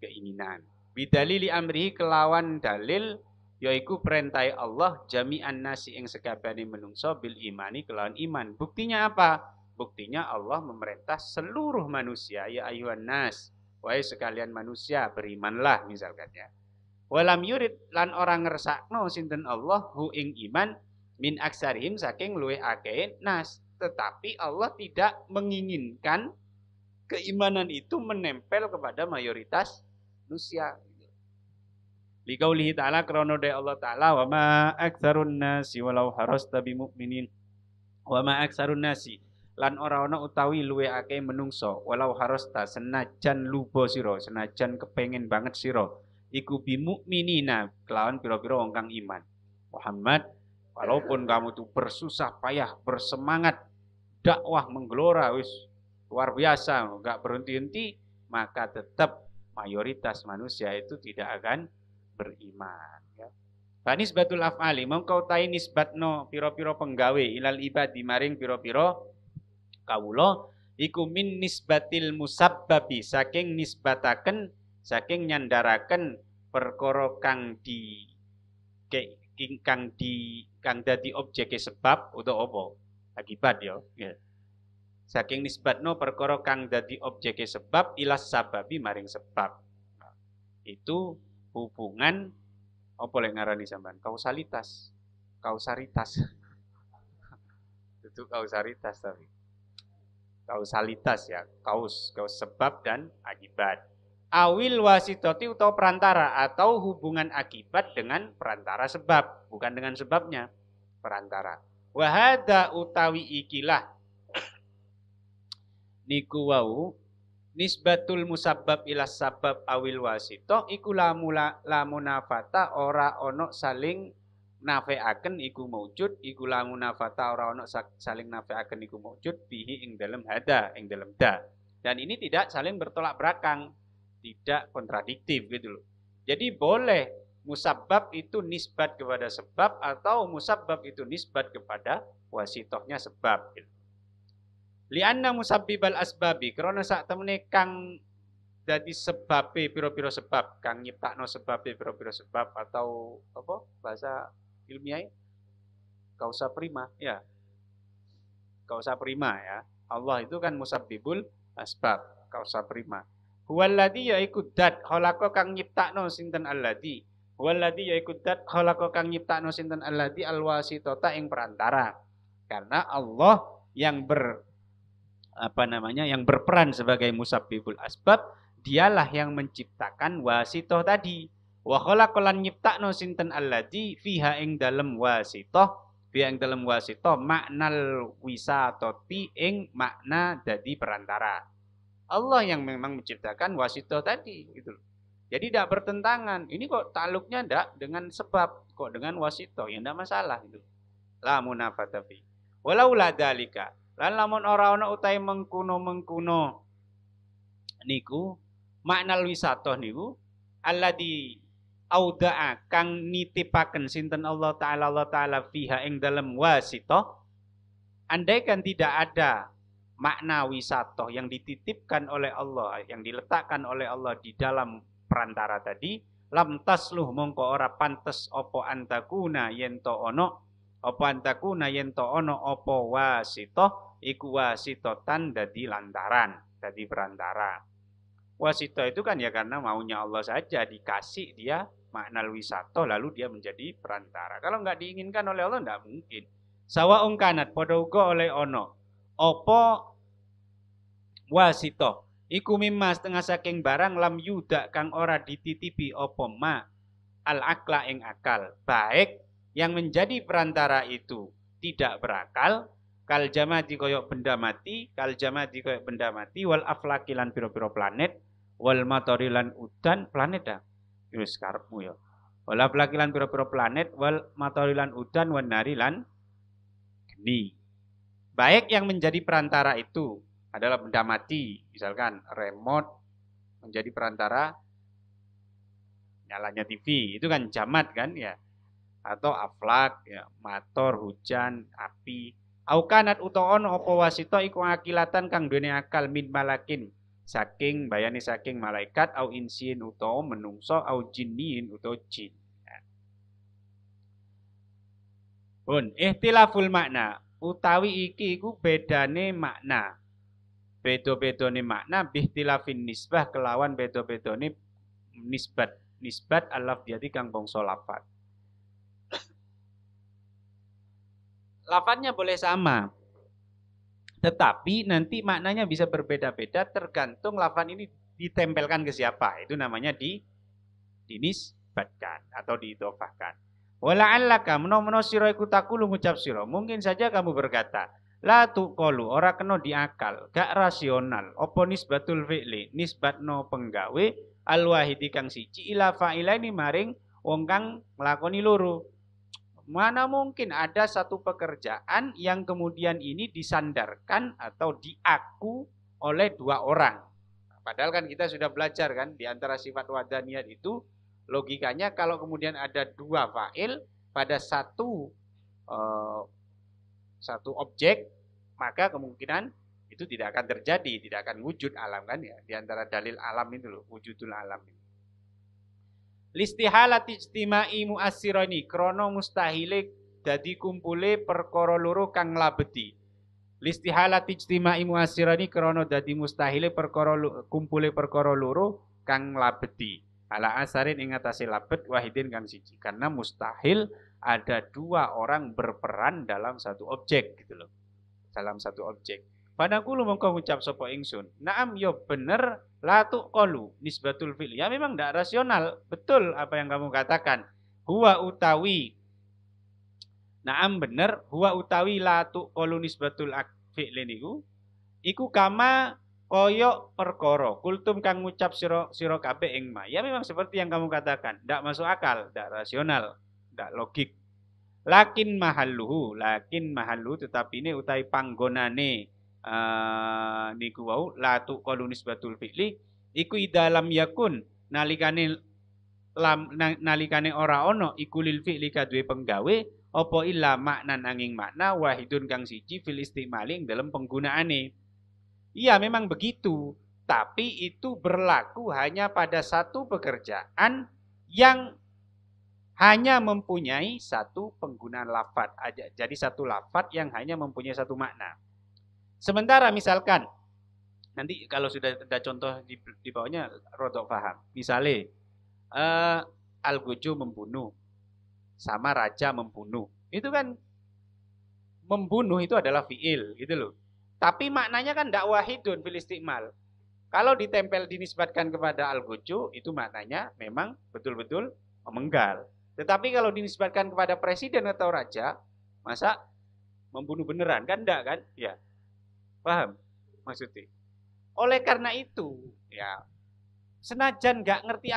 keinginan. Bidalili amrihi kelawan dalil yaiku perintah Allah jami'an nasi ing sekabehane menungso bil imani kelawan iman. Buktinya apa? Buktinya Allah memerintah seluruh manusia ya ayuhan nas, wahai sekalian manusia berimanlah misalkan ya. Walam yurid lan orang ngersakno sinten Allah hu ing iman min aksarihim saking luwe akeh nas, tetapi Allah tidak menginginkan keimanan itu menempel kepada mayoritas manusia. Liqaulihi ta'ala krana de Allah taala wa ma aktsarun nasi walau harasta bimu'minin. Wa ma aktsarun nasi lan ora ana utawi luwe akeh menungso walau harasta senajan lubo sira, senajan kepengen banget sira iku bimu'minina kelawan pira-pira wong kang iman. Muhammad, walaupun kamu tuh bersusah payah, bersemangat dakwah menggelora wis luar biasa, enggak berhenti-henti, maka tetap mayoritas manusia itu tidak akan beriman ya. Fa nisbatul af'ali mongko tai nisbatno pira-pira penggawe ilal ibadi maring pira-pira kawula iku min nisbatil musabbabi saking nisbataken saking nyandaraken perkara kang dadi objeke sebab utawa apa akibat ya. Saking nisbatno perkara kang dadi objeke sebab ilas sababi maring sebab. Nah, itu hubungan apa lek ngarani sampean? Kausalitas. Kausaritas. Itu kausaritas tapi. Kausalitas ya, kaus sebab dan akibat. Awil wasitoti atau perantara atau hubungan akibat dengan perantara sebab, bukan dengan sebabnya, perantara. Wahada utawi ikilah niku wau nisbatul musabbab ila sabab awil wasito iku lamunafata ora ono saling nafeaken iku maujud iku lamunafata ora ono saling nafeaken iku maujud bihi ing dalam hada ing dalam da. Dan ini tidak saling bertolak belakang, tidak kontradiktif gitu loh. Jadi boleh musabbab itu nisbat kepada sebab atau musabbab itu nisbat kepada wasitohnya sebab gitu. Lianna musabbibal asbabi karena sak temene kang dadi sebabe pira-pira sebab kang nyiptakno sebabe pira-pira sebab atau apa bahasa ilmiah kausa prima ya. Kausa prima ya. Allah itu kan musabbibul asbab, kausa prima. Huwallazi yaiku dat khalaqa kang nyiptakno sinten alladzi. Huwallazi yaiku dat khalaqa kang nyiptakno sinten alladzi alwasitata ing perantara. Karena Allah yang yang berperan sebagai musabbibul asbab, dialah yang menciptakan wasitoh tadi. Wa khalaqalan nyiptakno sinten alladzi fiha ing dalem wasitoh, fiha ing dalem wasitoh maknal wisatoti ing makna dadi perantara. Allah yang memang menciptakan wasitoh tadi gitu. Jadi tidak bertentangan. Ini kok takluknya ndak dengan sebab, kok dengan wasitoh, ya ndak masalah gitu. La munafata fi. Walau la dalika lan lamun ora ana utahe mengkuno niku makna wisata niku alladzi auda'a kang nitipaken sinten Allah taala fiha ing dalem wasita. Andaikan tidak ada makna wisata yang dititipkan oleh Allah, yang diletakkan oleh Allah di dalam perantara tadi, lam tasluh mongko ora pantes opo antakuna yento ono, opo antakuna yento ono opo wasito, iku wasitotan dadi lantaran, dadi perantara. Wasito itu kan ya karena maunya Allah saja, dikasih dia makna wisata lalu dia menjadi perantara. Kalau nggak diinginkan oleh Allah nggak mungkin. Sawa ungkanat padha uga oleh ono apa wasito iku mimma setengah saking barang lam yuda kang ora dititipi apa ma al akla ing akal, baik yang menjadi perantara itu tidak berakal, kal jamati koyok benda mati, kal jamati koyok benda mati, wal aflakilan piro-piro planet, wal matorilan udan planet dah wis karepmu ya, wal aflakilan piro-piro planet, wal matorilan udan, wan narilan geni. Baik yang menjadi perantara itu adalah benda mati, misalkan remote menjadi perantara nyalanya TV, itu kan jamat kan ya, atau aflak ya, mator, hujan, api. Aukanat utawa ono apa wasita iku akilatan kang duweni akal min malakin saking bayani saking malaikat, au insin utawa menungso, au jinnin utawa jin. Pun ihtilaful makna utawi iki iku bedane makna. Beda-bedane makna bihtilafin nisbah kelawan beda-bedane nisbat al-lafziyati kang bangsa lafaz. Lafaznya boleh sama, tetapi nanti maknanya bisa berbeda-beda tergantung lafaz ini ditempelkan ke siapa. Itu namanya dinisbatkan atau diidhofahkan. Wala'allaka menawa sira iku takulu ngucap sira, mungkin saja kamu berkata, la tuqalu ora kena diakal, gak rasional, apa nisbatul fi'li, nisbatno penggawe al wahidi kang siji ila fa'ilaini maring wong kang nglakoni loro. Mana mungkin ada satu pekerjaan yang kemudian ini disandarkan atau diaku oleh dua orang. Padahal kan kita sudah belajar kan di antara sifat wadaniyat itu logikanya kalau kemudian ada dua fa'il pada satu objek, maka kemungkinan itu tidak akan terjadi, tidak akan wujud alam kan ya. Di antara dalil alam itu loh, wujudul alam ini. Listihalati ijtima'i mu'assirani krono mustahile dadi kumpule perkara loro kang labeti. Listihalati ijtima'i mu'assirani krono dadi mustahile perkara kumpule perkara loro kang labeti. Ala asarin ing atase labet wahidin kang siji. Karena mustahil ada dua orang berperan dalam satu objek gitu loh. Dalam satu objek. Padahal mongko ngucap sapa ingsun. Naam yo bener la tuqalu nisbatul fi'li. Ya memang tidak rasional. Betul apa yang kamu katakan. Huwa utawi. Naam bener huwa utawi la tuqalu nisbatul fi'li niku. Iku kama koyok perkara kultum kang ngucap sira kabeh ing ma. Ya memang seperti yang kamu katakan, ndak masuk akal, ndak rasional, ndak logik. Lakin mahalluhu tetapi ini utai panggonane niku wau la tuqalu nisbatul fi'li iku dalam yakun nalikane ora ono iku lil fi'li kadue penggawe apa illa maknan angin makna wahidun kang siji fil istimali ing dalam penggunaane. Iya memang begitu, tapi itu berlaku hanya pada satu pekerjaan yang hanya mempunyai satu penggunaan lafaz aja. Jadi satu lafaz yang hanya mempunyai satu makna. Sementara misalkan, nanti kalau sudah ada contoh di bawahnya rodok paham. Misalnya, Al-Gojo membunuh, sama raja membunuh. Itu kan, membunuh itu adalah fi'il gitu loh. Tapi maknanya kan tidak wahidun fil istimal. Kalau ditempel dinisbatkan kepada Al-Gojo, itu maknanya memang betul-betul memenggal. Tetapi kalau dinisbatkan kepada presiden atau raja, masa membunuh beneran kan enggak kan? Ya. Paham maksudnya? Oleh karena itu, ya senajan enggak ngerti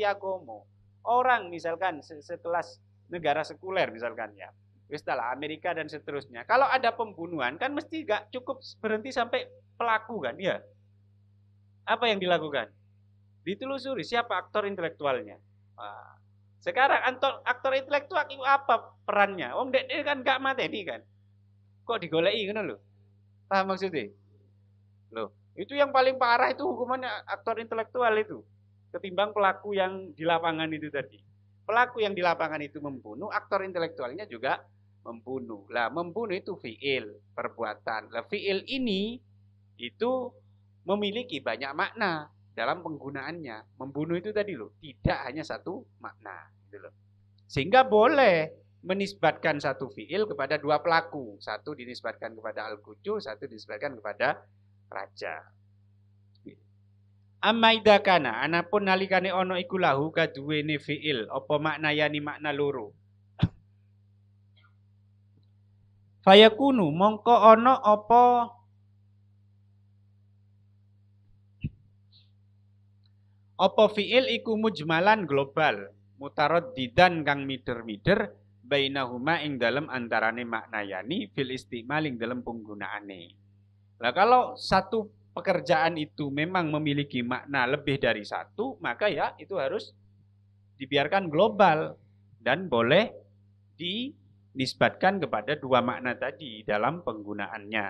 agomo, orang misalkan sekelas negara sekuler misalkan ya, istilah Amerika dan seterusnya. Kalau ada pembunuhan kan mesti gak cukup berhenti sampai pelaku kan ya. Apa yang dilakukan? Ditelusuri siapa aktor intelektualnya. Wah. Sekarang aktor intelektual itu apa perannya? Om Dek kan gak mateni kan? Kok digoleki ngono lho? Paham maksudnya? Loh, itu yang paling parah itu hukumannya aktor intelektual itu. Ketimbang pelaku yang di lapangan itu tadi. Pelaku yang di lapangan itu membunuh, aktor intelektualnya juga membunuh. Lah, membunuh itu fiil, perbuatan. Lah, fiil ini itu memiliki banyak makna dalam penggunaannya. Membunuh itu tadi loh, tidak hanya satu makna, gitu loh. Sehingga boleh menisbatkan satu fiil kepada dua pelaku. Satu dinisbatkan kepada al-qucu, satu dinisbatkan kepada raja. Amma idza kana anapun nalikane ana iku lahu kaduwene fiil apa makna yani makna loro. Fayakunu mongko ana apa fiil iku mujmalan global, mutaraddidan kang mider-mider bainahuma ing dalem antarane makna yani fil istimal ing dalem penggunaane. Lah kalau satu pekerjaan itu memang memiliki makna lebih dari satu, maka ya itu harus dibiarkan global dan boleh dinisbatkan kepada dua makna tadi dalam penggunaannya.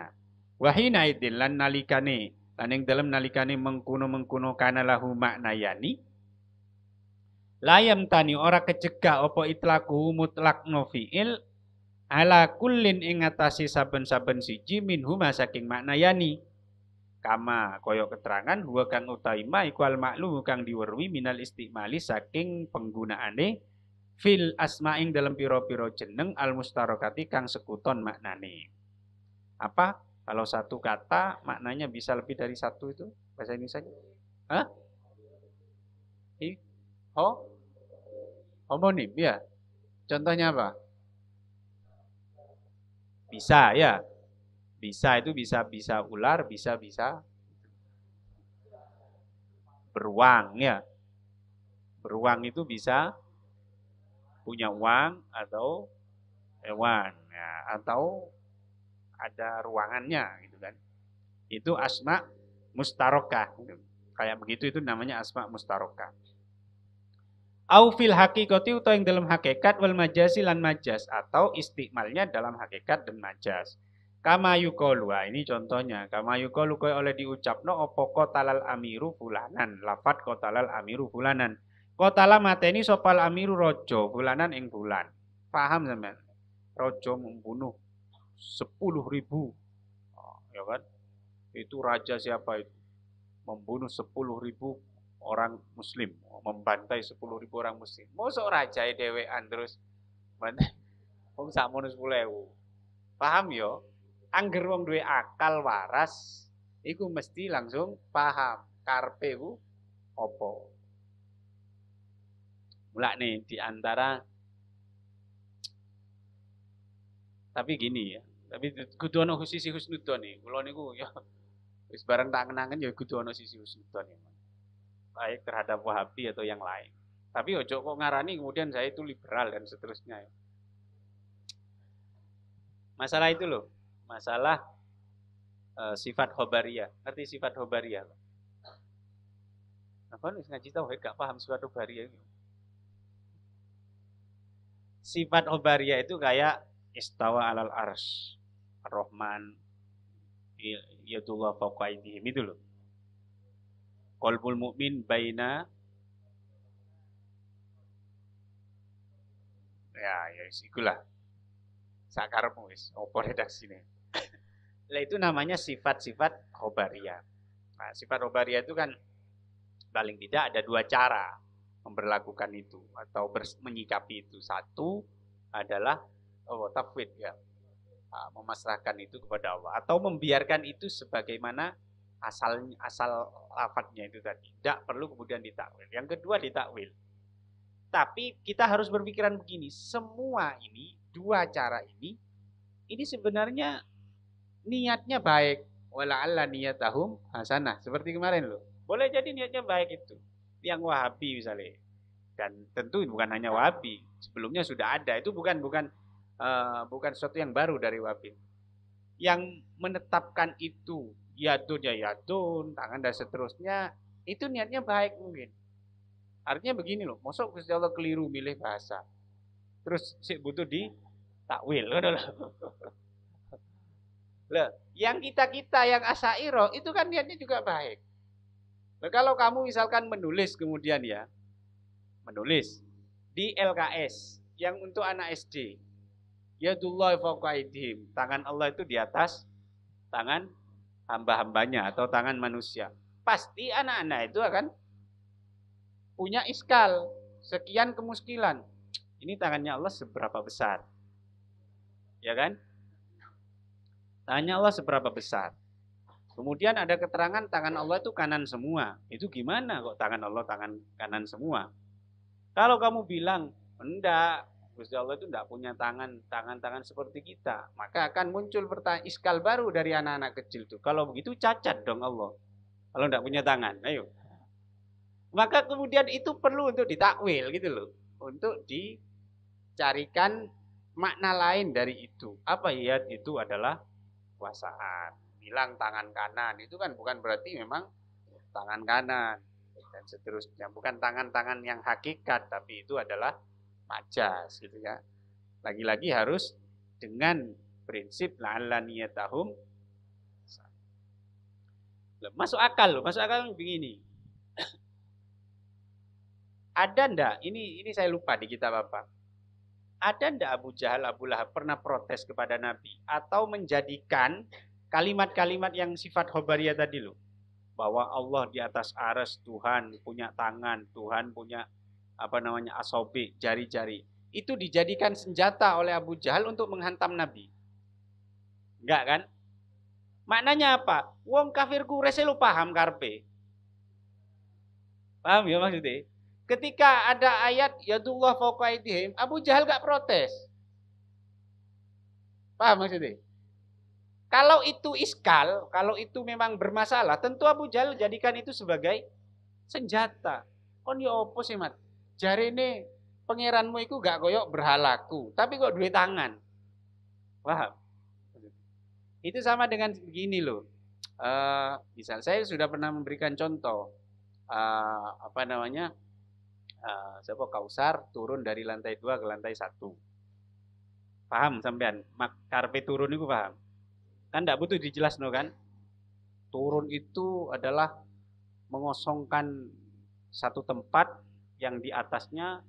Wahina idin lan nalikane lan ing dalam nalikane mengkuno kana lahu makna yani layam tani ora kecegah apa itlaku mutlak no fiil ala kullin ing atase saben-saben siji minhuma saking makna yani. Kama koyo keterangan huwa kang utaima iku al maklu kang diwerwi minal istimali saking penggunaane fil asma'ing dalam piro-piro jeneng al mustarokati kang sekuton maknane. Apa? Kalau satu kata maknanya bisa lebih dari satu itu bahasa Indonesia? Hah? Ho? Homonim ya. Contohnya apa? Bisa ya. Bisa itu bisa ular, bisa beruang ya. Beruang itu bisa punya uang atau hewan ya, atau ada ruangannya gitu kan. Itu asma mustarokah. Kayak begitu itu namanya asma mustarokah. Au fil hakikati utawa yang dalam hakikat wal majasi lan majas atau istimalnya dalam hakikat dan majas. Kama yuqalu, ini contohnya. Kama yuqalu koyo oleh diucapno opo qatalal amiru fulanan. Lafat qatalal amiru fulanan. Qatala mateni sopal amiru rojo fulanan ing bulan. Paham sampean? Rojo membunuh 10.000. Oh, ya kan? Itu raja siapa itu? Membunuh 10.000 orang muslim, membantai 10.000 orang muslim. Mosok raja dhewean terus bantai wong sakmono 10.000. Paham yo? Angger wong duwe akal waras iku mesti langsung paham karepe ku apa. Mulane di antara tapi gini ya, tapi kudu ana sisi husnudzon nih. Kula niku ya wis bareng tak kenangen ya kudu ana sisi husnudzon ya. Baik terhadap Wahabi atau yang lain. Tapi ojo kok ngarani kemudian saya itu liberal dan seterusnya. Masalah itu loh, masalah sifat khobariyah. Ngerti sifat khobariyah? Apa nih ngaji tahu gak paham sifat khobariyah itu? Sifat khobariyah itu kayak istawa alal ars, Ar-Rahman, yadullah fawqa aydihim itu loh. Qalbul mukmin baina ya ikulah sakarepmu wis opo redaksine. Lah itu namanya sifat-sifat khobariyah. Nah, sifat khobariyah itu kan paling tidak ada dua cara memperlakukan itu atau menyikapi itu. Satu adalah tafwid ya. Memasrahkan itu kepada Allah atau membiarkan itu sebagaimana asal lafadznya itu tadi. Tidak perlu kemudian ditakwil. Yang kedua ditakwil. Tapi kita harus berpikiran begini, semua ini, dua cara ini sebenarnya niatnya baik. Wala'alla niyatahum hasanah. Seperti kemarin loh. Boleh jadi niatnya baik itu. Yang Wahabi misalnya. Dan tentu bukan hanya Wahabi. Sebelumnya sudah ada. Itu bukan sesuatu yang baru dari Wahabi. Yang menetapkan itu yadun ya yadun, tangan dan seterusnya, itu niatnya baik mungkin. Artinya begini loh, mosok Gusti Allah keliru milih bahasa. Terus sik butuh di takwil, ngono lho. Lah, yang kita-kita yang Asy'ariyah itu kan niatnya juga baik. Nah, kalau kamu misalkan menulis kemudian ya, menulis di LKS yang untuk anak SD, yadullah fawqa aydihim, tangan Allah itu di atas tangan hamba-hambanya atau tangan manusia. Pasti anak-anak itu akan punya iskal, sekian kemuskilan. Ini tangannya Allah seberapa besar? Ya kan? Tangannya Allah seberapa besar? Kemudian ada keterangan tangan Allah itu kanan semua. Itu gimana kok tangan Allah tangan kanan semua? Kalau kamu bilang, enggak, Gusti Allah itu enggak punya tangan seperti kita, maka akan muncul pertanyaan iskal baru dari anak-anak kecil tuh. Kalau begitu cacat dong Allah. Kalau enggak punya tangan. Ayo. Maka kemudian itu perlu untuk ditakwil gitu loh. Untuk dicarikan makna lain dari itu. Apa ya? Itu adalah kuasaan. Bilang tangan kanan itu kan bukan berarti memang tangan kanan dan seterusnya, bukan tangan-tangan yang hakikat, tapi itu adalah majas gitu ya. Lagi-lagi harus dengan prinsip la'allaniyatahum. Masuk akal loh, masuk akal begini. Ada ndak? Ini saya lupa di kitab apa. Ada ndak Abu Jahal, Abu Lahab pernah protes kepada Nabi atau menjadikan kalimat-kalimat yang sifat khobariyah tadi loh, bahwa Allah di atas aras, Tuhan punya tangan, Tuhan punya asobi, jari-jari, itu dijadikan senjata oleh Abu Jahal untuk menghantam Nabi. Enggak kan? Maknanya apa? Wong kafir Quraisy lu paham karpe. Paham ya maksudnya? Ketika ada ayat yadullah fawqa aydihim, Abu Jahal gak protes. Paham maksudnya? Kalau itu iskal, kalau itu memang bermasalah, tentu Abu Jahal jadikan itu sebagai senjata. Kon ya opo sih, Mat? Jarine pangeranmu itu gak koyok berhalaku, tapi kok duwe tangan. Paham? Itu sama dengan begini loh. Misal saya sudah pernah memberikan contoh, siapa Kausar turun dari lantai 2 ke lantai 1. Paham sampean? Karpe turun itu paham? Kan tidak butuh dijelas no kan? Turun itu adalah mengosongkan satu tempat yang di atasnya,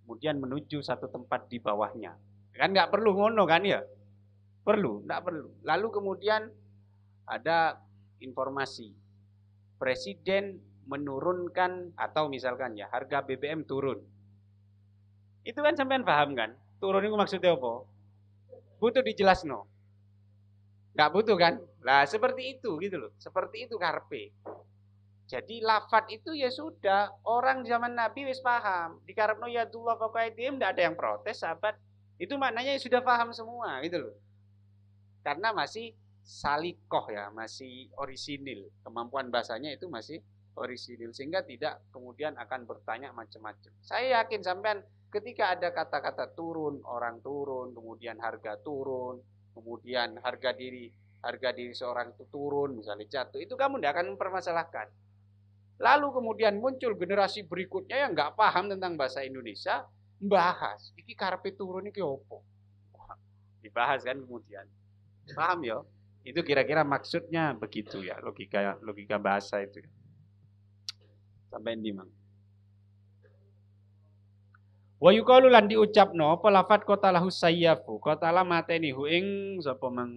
kemudian menuju satu tempat di bawahnya. Kan nggak perlu ngono kan ya? Perlu, nggak perlu. Lalu kemudian ada informasi presiden menurunkan atau misalkan ya harga BBM turun. Itu kan sampean paham kan? Turun itu maksudnya apa? Butuh dijelas no. Nggak butuh kan? Lah seperti itu gitu loh. Seperti itu karpe. Jadi lafat itu ya sudah, orang zaman Nabi wis paham. Di karepno yadullah faqaidihim enggak ada yang protes, sahabat. Itu maknanya sudah paham semua gitu loh. Karena masih salikoh ya, masih orisinil. Kemampuan bahasanya itu masih orisinil sehingga tidak kemudian akan bertanya macam-macam. Saya yakin sampean ketika ada kata-kata turun, orang turun, kemudian harga turun, kemudian harga diri seorang itu turun, misalnya jatuh, itu kamu tidak akan mempermasalahkan. Lalu kemudian muncul generasi berikutnya yang nggak paham tentang bahasa Indonesia, membahas, iki karpe turun iki opo? Dibahas kan kemudian. Paham ya? Itu kira-kira maksudnya begitu ya, logika bahasa itu. Sampai di mang. Wa yuqalu lan diucapno apa lafat qatalahu sayyafu, qatala mateni hu ing sapa mang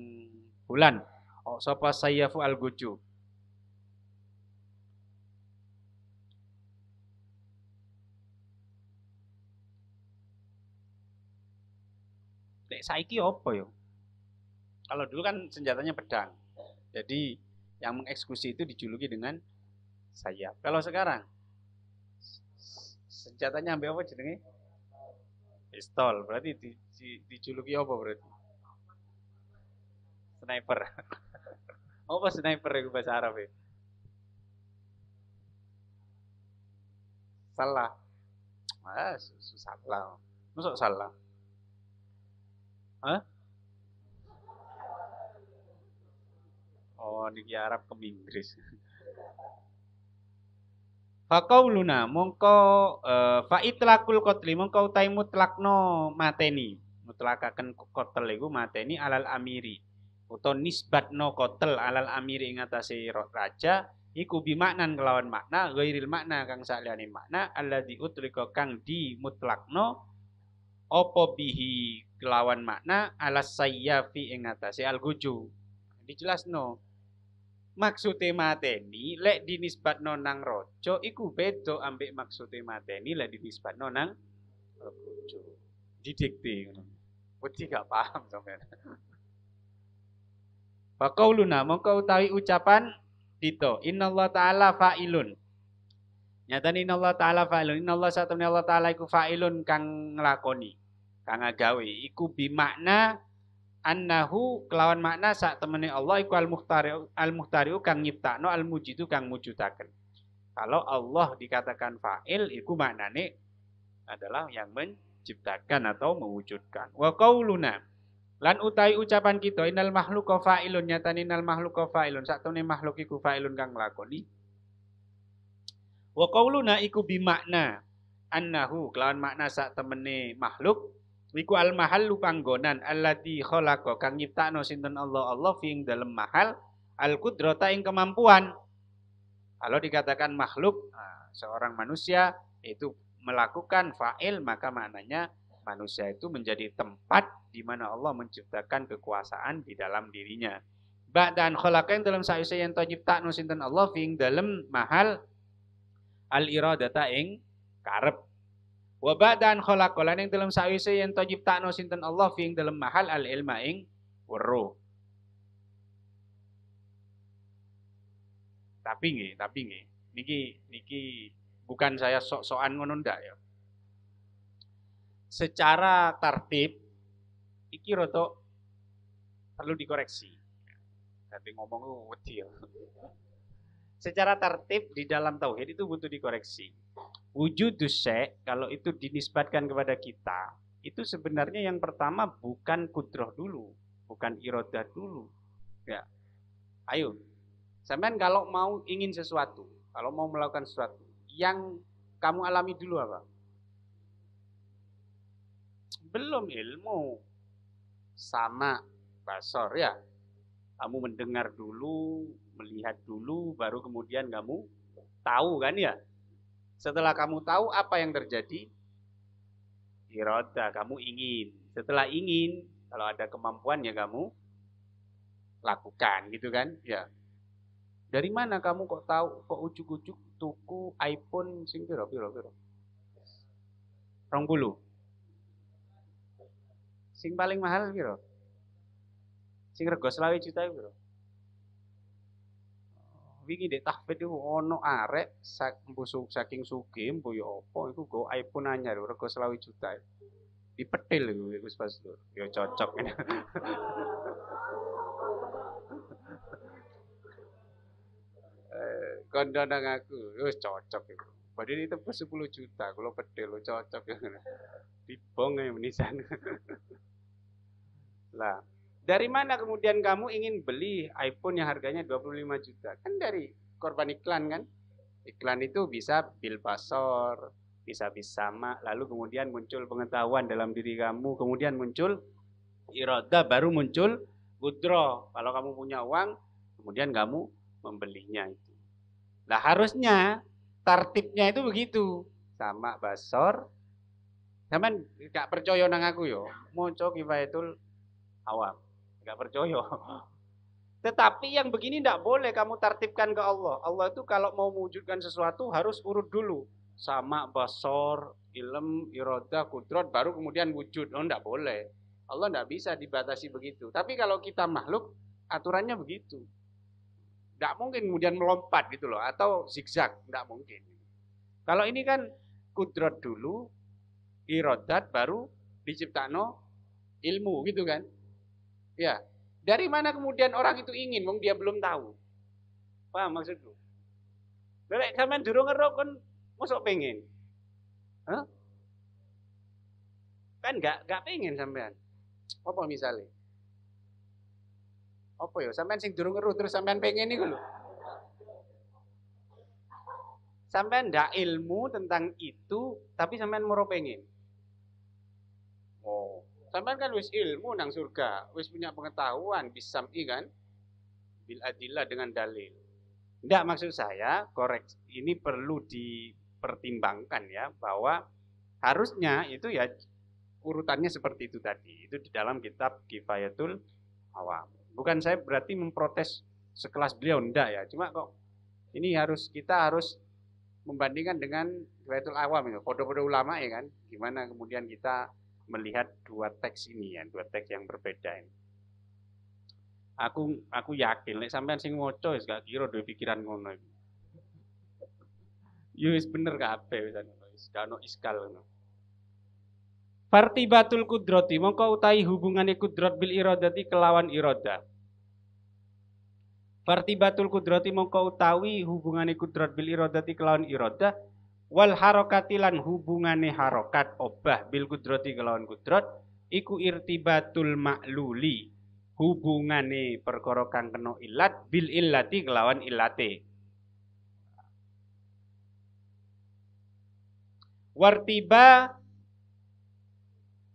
bulan. Oh sapa sayyafu al-guju. Nek saiki apa yo? Kalau dulu kan senjatanya pedang. Jadi yang mengeksekusi itu dijuluki dengan sayap. Kalau sekarang senjatanya ambil apa jenenge? Pistol. Berarti dijuluki apa berarti? Sniper. Apa sniper itu bahasa Arab ya? Salah. Salah. Masuk salah. Hah? Oh, niki Arab ke Inggris. Faqauluna mongko fa itlaqul qatli mongko utai mutlakno mateni. Mutlakaken qatl iku mateni alal amiri. Utawa nisbatno qatl alal amiri ing atase raja iku bimaknan kelawan makna ghairil makna kang saliyane makna alladzi utlika kang di mutlakno apa bihi kelawan makna alas sayyafi ing atase al-guju. Dijelasno maksude mateni lek dinisbatno nang raja iku beda ambek maksude mateni lek dinisbatno nang bojo. Didikte ngono. Wedi gak paham sampean. Faqauluna mongko utawi ucapan dito innallaha ta'ala fa'ilun. Nyatane innallaha ta'ala fa'ilun. Innallaha satamne Allah ta'ala iku fa'ilun kang nglakoni, kang ngagawe iku bimakna annahu kelawan makna sak temene Allah iku al-muhtariu kang nyiptakno al-mujidu kang mujudaken. Kalau Allah dikatakan fa'il iku maknane adalah yang menciptakan atau mewujudkan. Wa qauluna lan utawi ucapan kita innal makhluqa fa'ilun nyatane innal makhluqa fa'ilun sak temene makhluk iku fa'ilun kang nglakoni. Wa qauluna iku bimakna annahu kelawan makna sak temene makhluk iku al mahallu panggonan allati khalaqa kang nyiptakno sinten Allah fi ing dalem mahal al qudrata ing kemampuan. Kalau dikatakan makhluk seorang manusia itu melakukan fa'il maka maknanya manusia itu menjadi tempat di mana Allah menciptakan kekuasaan di dalam dirinya. Ba'dan khalaqa ing dalem sause yen to nyiptakno sinten Allah fi ing dalem mahal al iradata ing karep. Wa ba'dan khalaqa lan ing dalem sawise yen to nyiptakno sinten Allah fi ing dalem mahal al ilma ing weruh. Tapi nggih, niki bukan saya sok-sokan ngono ndak ya. Secara tertib iki rada perlu dikoreksi. Dadi ngomong wedi ya. Secara tertib di dalam tauhid itu butuh dikoreksi. Wujudus syai' kalau itu dinisbatkan kepada kita, itu sebenarnya yang pertama bukan kudroh dulu, bukan iradah dulu. Ya. Ayo. Sampean kalau mau ingin sesuatu, kalau mau melakukan sesuatu, yang kamu alami dulu apa? Belum ilmu. Sama basor ya. Kamu mendengar dulu, melihat dulu, baru kemudian kamu tahu kan ya. Setelah kamu tahu apa yang terjadi, iradah, kamu ingin. Setelah ingin, kalau ada kemampuan ya kamu lakukan gitu kan ya. Dari mana kamu kok tahu, kok ujuk-ujuk tuku iPhone sing piro? 20. Sing paling mahal piro? Sing rego 20 juta piro? Wingi ndek tahfidz iku ono arek mbusuk saking sugih mbo ya apa iku go iPhone anyar rego 20 juta. Dipetil iku wis pas lur. Ya cocok. Kondo nang aku, wis cocok iku. Padahal itu 10 juta, kalau pedel cocok ya. Dibong ya menisan. Lah, dari mana kemudian kamu ingin beli iPhone yang harganya 25 juta? Kan dari korban iklan kan? Iklan itu bisa bil pasor, bisa sama, lalu kemudian muncul pengetahuan dalam diri kamu, kemudian muncul iradah, baru muncul kudro. Kalau kamu punya uang, kemudian kamu membelinya itu. Nah harusnya tartibnya itu begitu. Sama basor. Sampeyan gak percaya nang aku yo. Maca Kifayatul Awam. Gak percaya. Tetapi yang begini tidak boleh kamu tartibkan ke Allah. Allah itu kalau mau mewujudkan sesuatu harus urut dulu. Sama basor, ilm, iradah, kudrat, baru kemudian wujud. Oh tidak boleh. Allah tidak bisa dibatasi begitu. Tapi kalau kita makhluk, aturannya begitu. Tidak mungkin kemudian melompat gitu loh. Atau zigzag. Tidak mungkin. Kalau ini kan kudrat dulu, iradat, baru diciptano ilmu gitu kan. Ya. Dari mana kemudian orang itu ingin, wong dia belum tahu. Paham maksudku? Lek sampean durung ngerok kan mosok pengen. Hah? Kan enggak pengen sampean. Apa misalnya? Apa ya? Sampean sing durung ngeru terus sampean pengen niku lho. Sampean ndak ilmu tentang itu, tapi sampean moro pengen. Oh, sampean kan wis ilmu nang surga, wis punya pengetahuan bisam'i kan? Bil adillah dengan dalil. Ndak, maksud saya, ini perlu dipertimbangkan ya, bahwa harusnya itu ya urutannya seperti itu tadi. Itu di dalam kitab Kifayatul Awam. Bukan saya berarti memprotes sekelas beliau, ndak ya. Cuma kok ini kita harus membandingkan dengan Kifayatul Awam itu, kode-kode ulama ya kan. Gimana kemudian kita melihat dua teks ini ya, dua teks yang berbeda ini. Aku yakin lek sampean sing maca wis gak kira duwe pikiran ngono iki. Yo wis bener kabeh wis gak ono iskal ngono. Fartibatul kudrati mongko utahi hubungane kudrat bil iradati kelawan irada. Fartibatul kudrati mongko utawi hubungane kudrat bil iradati kelawan irada wal harokati lan hubungane harokat obah bil kudrati kelawan kudrat iku irtibatul makluli hubungane perkara kang kena ilat bil illati kelawan illate. Wartiba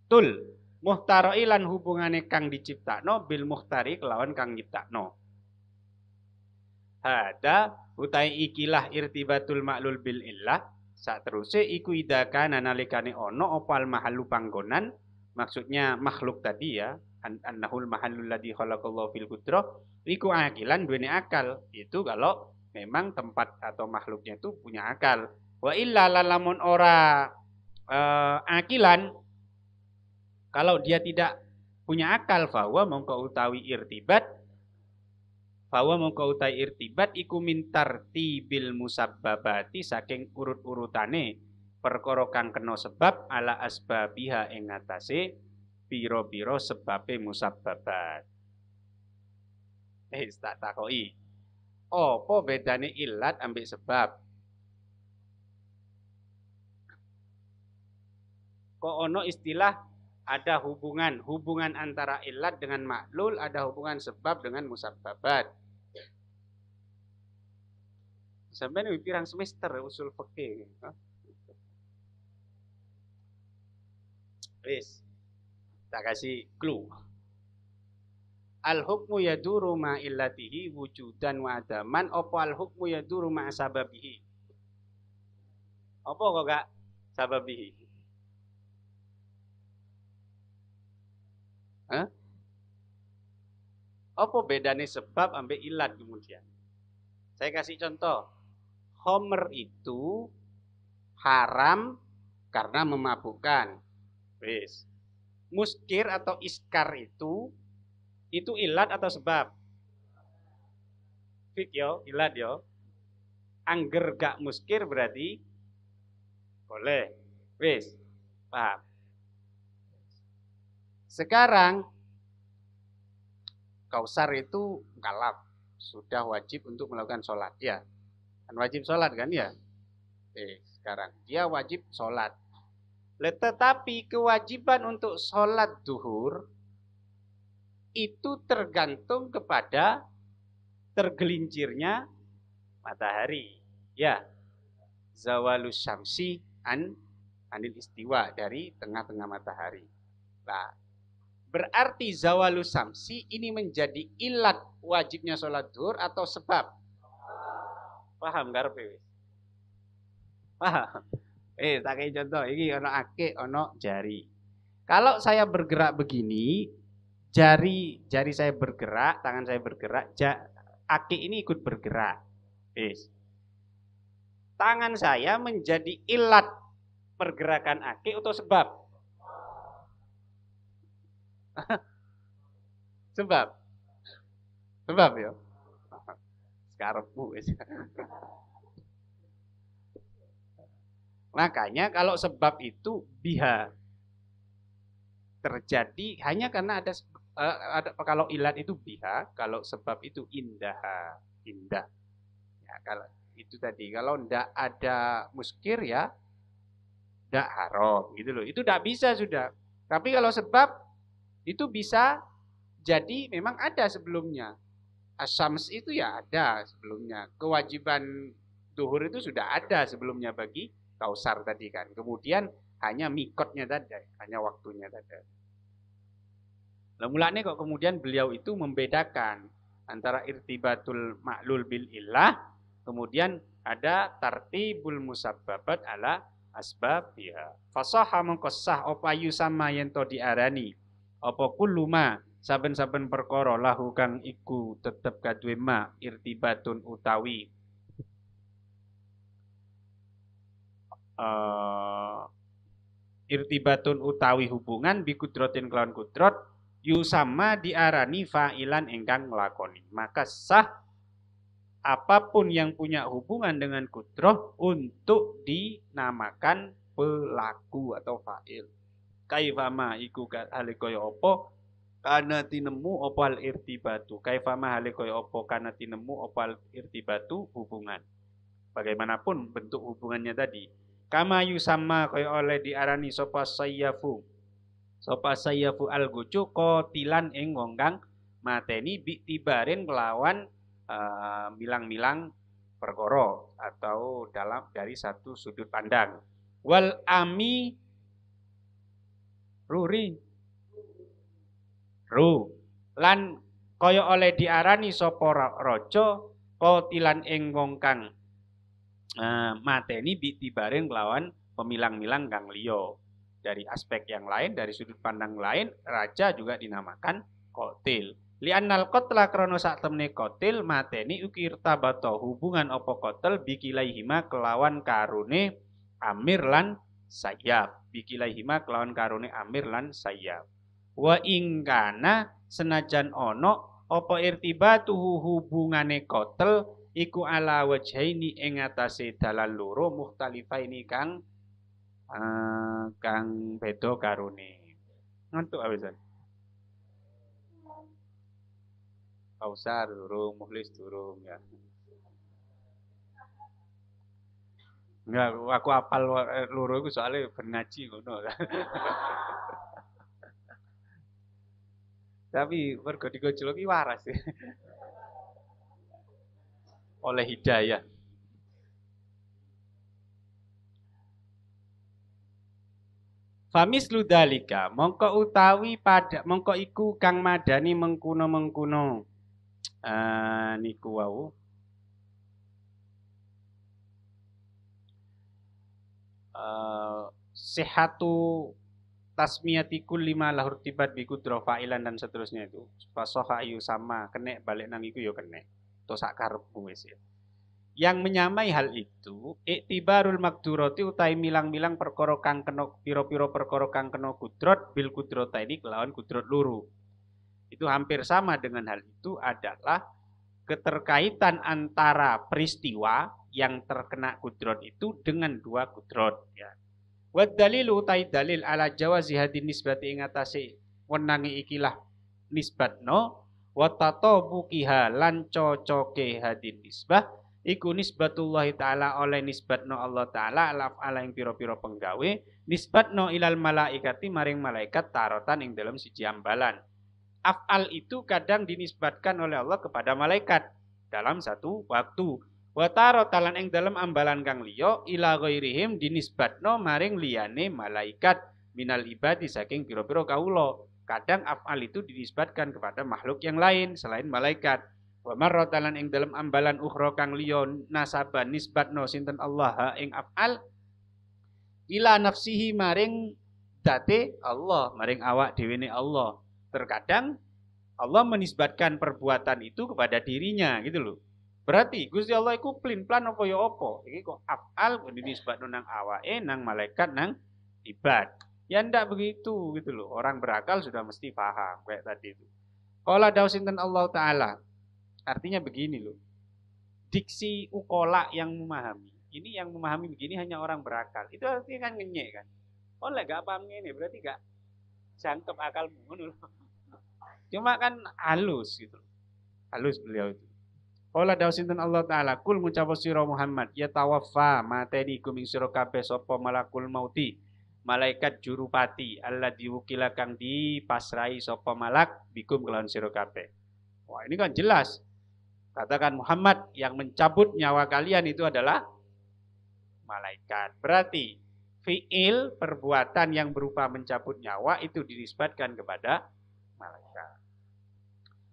tul muhtari lan hubungane kang diciptakno bil muhtari kelawan kang nyiptakno. Hada utai ikilah irtibatul maklul bil illah. Sateruse iku idakana nalikane ono opal mahalu panggonan, maksudnya makhluk tadi ya, annahul mahallul ladzi khalaqallahu fil qudrah, iku akilan duweni akal. Itu kalau memang tempat atau makhluknya itu punya akal. Wa illa lamun ora akilan, kalau dia tidak punya akal, bahwa mongko utawi irtibat, bahwa mongko utai irtibat iku mintarti bil musabbabati saking urut-urutane perkara kang kena sebab ala asbabiha ing atase pira-pira sebabe musabbabat. Tak takoki. Apa bedane ilat ambek sebab? Kok ono istilah ada hubungan antara ilat dengan maklul, ada hubungan sebab dengan musabbabat. Sampai nih pirang semester usul fikih. Wis. Tak kasih clue. Al hukmu yaduru ma illatihi wujudan wa adaman, apa al hukmu yaduru ma sababihi? Apa kok gak sababihi? Hah? Apa bedanya sebab ambek ilat kemudian? Saya kasih contoh. Homer itu haram karena memabukkan. Wis. Muskir atau iskar itu ilat atau sebab? Fik yo, ilat yo. Angger gak muskir berarti boleh. Wis. Paham. Sekarang Kausar itu kalaf, sudah wajib untuk melakukan sholat ya. Kan wajib sholat kan ya. Sekarang dia wajib sholat. Tetapi kewajiban untuk sholat duhur itu tergantung kepada tergelincirnya matahari. Ya, zawalus syamsi anil istiwa, dari tengah-tengah matahari. Nah, berarti zawalus syamsi ini menjadi ilat wajibnya sholat duhur atau sebab? Paham karepe? Paham. Tak kayak contoh, ini ono ake, ono jari. Kalau saya bergerak begini, jari saya bergerak, tangan saya bergerak, ake ini ikut bergerak. Tangan saya menjadi ilat pergerakan ake atau sebab? Sebab ya. Karepmu wis. Makanya kalau sebab itu biha terjadi hanya karena ada kalau ilat itu biha, kalau sebab itu indah. Ya, kalau itu tadi, kalau ndak ada muskir ya ndak haram gitu loh. Itu ndak bisa sudah. Tapi kalau sebab itu bisa Jadi memang ada sebelumnya. Asyams itu ya ada sebelumnya. Kewajiban duhur itu sudah ada sebelumnya bagi kausar tadi kan. Kemudian hanya mikotnya tadi, hanya waktunya tadi. Lah mulanya kok kemudian beliau itu membedakan antara irtibatul ma'lul bil illah, kemudian ada tartibul musabbabat ala asbabiha. Fasaha mengkosah opayu sama yen to diarani apa kuluma saben-saben perkara lahu kang iku tetep kadue ma irtibatun utawi uh, irtibatun utawi hubungan bi kudrotin kelawan kudrot yusama diarani fa'ilan ingkang nglakoni. Maka sah apapun yang punya hubungan dengan kudroh untuk dinamakan pelaku atau fa'il. Kaifama iku hale kaya apa kana tinemu apa al irtibatu. Kaifama hale kaya apa kana tinemu apa al irtibatu hubungan. Bagaimanapun bentuk hubungannya tadi. Kama yusama kaya oleh diarani sapa sayyafu. Sapa sayyafu al gucu kotilan ing wong kang mateni bi tibarin kelawan milang-milang perkara atau dalam dari satu sudut pandang. Wal ami ruri ru lan kaya oleh diarani sapa raja kotilan ing wong kang mateni bi tibarin kelawan pemilang-milang kang liya. Dari aspek yang lain, dari sudut pandang lain, raja juga dinamakan kotil. Li'annal qatla krono sak temne kotil mateni ukirta bato hubungan opo kotel bikilaihima kelawan karune amir lan sayyaf. Bikilaihima kelawan karune amir lan sayyaf. Wa ingkana senajan ono opo irtibatuhu hubungane kotel iku ala wajhaini ing atase dalan loro mukhtalifaini kang beda karune. Ngantuk awisan. Kausar durung, muhlis durung ya. Enggak, aku apal loro iku soalnya ben ngaji ngono. Tapi mergo digojloki waras ya. Oleh hidayah. Famis ludalika mongko utawi pada mongko iku kang madani mengkuno niku wau sehatu tasmiyatikul lima lahur tibat biku fa'ilan dan seterusnya itu fasoha ayu sama kene balik nang iku yo kene to sak karepmu wis ya. Yang menyamai hal itu iktibarul makdurati utai milang-milang perkara kang kena pira-pira perkara kang kena kudrot bil kudrota ini kelawan kudrot luru. Itu hampir sama dengan hal itu adalah keterkaitan antara peristiwa yang terkena kudrot itu dengan dua kudrot ya. Wa dalilu utai dalil ala jawazi hadin nisbati ing atase wenangi ikilah nisbatno wa tatabuqiha lan cocoke hadin nisbah iku nisbatullah ta'ala oleh nisbatno Allah ta'ala ala yang piro-piro penggawe nisbatno ilal malaikati maring malaikat tarotan ing dalam siji ambalan. Af'al itu kadang dinisbatkan oleh Allah kepada malaikat dalam satu waktu. Wa tarotan ing dalam ambalan kang liya ila ghairihim dinisbatno maring liyane malaikat minal ibadi saking piro-piro kawula. Kadang af'al itu dinisbatkan kepada makhluk yang lain selain malaikat. Wa marratalan ing dalam ambalan ukhra kang liya nasaba nisbatno sinten Allah ing af'al ila nafsihi maring date Allah, maring awak dhewene Allah. Terkadang Allah menisbatkan perbuatan itu kepada dirinya gitu loh. Berarti Gusti Allah iku plin-plan apa ya apa? Iki kok af'al dinisbatno nang awake, nang malaikat, nang ibad. Ya ndak begitu gitu loh. Orang berakal sudah mesti paham kayak tadi itu. Qala dawu sinten Allah taala. Artinya begini loh, diksi ukola yang memahami. Ini yang memahami begini hanya orang berakal. Itu artinya kan ngenyek kan. Oleh gak paham ini berarti gak jangkep akalmu. Cuma kan halus gitu. Halus beliau itu. Qala dawsinten Allah Ta'ala kul ngucap sira Muhammad ya tawaffa mateni kum ing sira kabeh sapa malakul mauti. malaikat jurupati alladzi wukila kang dipasrai sapa malak bikum kelawan sira kabeh. Wah, ini kan jelas. Katakan Muhammad, yang mencabut nyawa kalian itu adalah malaikat. Berarti fiil perbuatan yang berupa mencabut nyawa itu dinisbatkan kepada malaikat.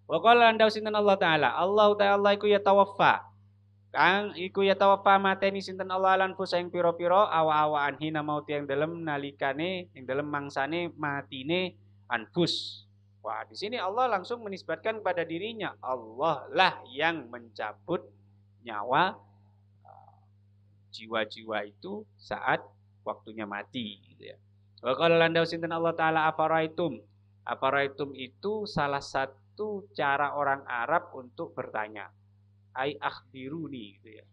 Wa qala andau sinten Allah taala, Allah taala iku ya tawaffa. Kang iku ya tawaffa mateni sinten Allah lan fusa ing pira-pira awa-awaan hina mauti yang dalem nalikane ing dalem mangsane matine anfus. Wah, di sini Allah langsung menisbatkan kepada dirinya. Allah lah yang mencabut nyawa jiwa-jiwa itu saat waktunya mati gitu ya. Wa qala lan sinten Allah taala afaraitum. Afaraitum itu salah satu cara orang Arab untuk bertanya. Ai akhbiruni gitu ya.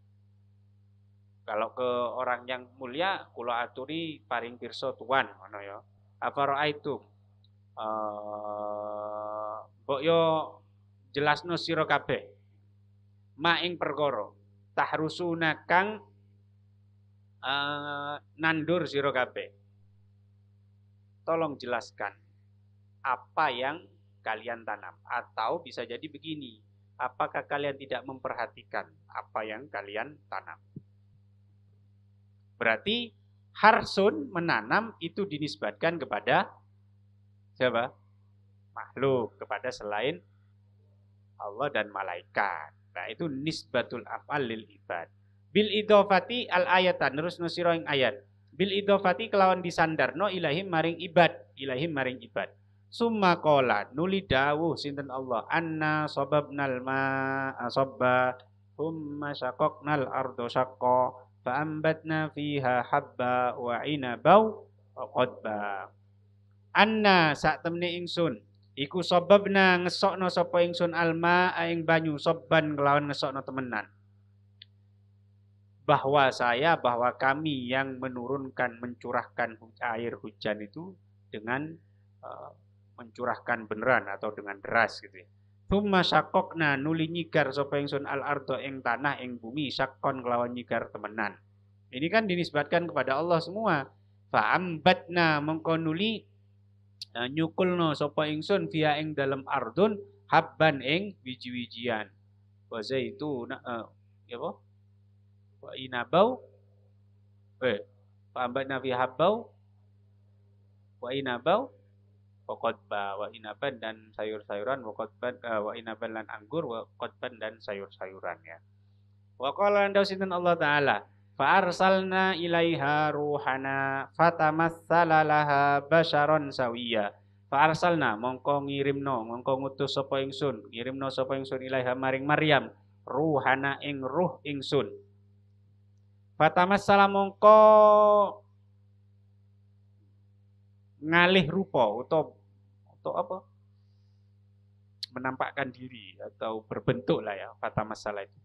Kalau ke orang yang mulia kula aturi paring pirsa tuan ngono ya. Afaraitum. Mbok yo jelasno sira kabeh. Ma ing perkara tahrusuna kang nandur sira kabeh. Tolong jelaskan apa yang kalian tanam, atau bisa jadi begini, apakah kalian tidak memperhatikan apa yang kalian tanam? Berarti harsun menanam itu dinisbatkan kepada siapa? Makhluk, kepada selain Allah dan malaikat. Nah, itu nisbatul af'al lil ibad. Bil idhofati al ayatan, terus nusira ing ayat. Bil idhofati kelawan disandarno ilahim maring ibad, ilahim maring ibad. Summa qala nuli dawuh sinten Allah, anna sababnal ma'a sabba humma syaqaqnal ardo syaqqa fa ambatna fiha habba wa inabau wa qadba. Anna sak temne ingsun iku sababna ngesokno sapa ingsun alma ing banyu sabban kelawan ngesokno temenan. Bahwa kami yang menurunkan, mencurahkan air hujan itu dengan mencurahkan beneran atau dengan deras gitu ya. Tsumma syaqaqna nuli nyigar sapa ingsun al ardo ing tanah ing bumi syaqqon kelawan nyigar temenan. Ini kan dinisbatkan kepada Allah semua. Fa ambatna mengko nuli nyukulno sapa ingsun via ing dalam ardun habban ing wiji-wijian. Wa zaitun ya apa? Wa inabau fa ambatna fi habbau wa inabau wa qadba, wa inaban dan sayur-sayuran, wa qadban wa inaban lan anggur, wa qadban dan sayur-sayuran ya. Wa qala anda sinten Allah taala fa arsalna ilaiha ruhana fatamassala laha basyaron sawiya. Fa arsalna mongko ngirimno, mongko ngutus sapa ingsun, ngirimno sapa ingsun ilaiha maring Maryam ruhana ing ruh ingsun. Fatamassala mongko ngalih rupa atau apa? Menampakkan diri atau berbentuk lah ya, fatamassala itu.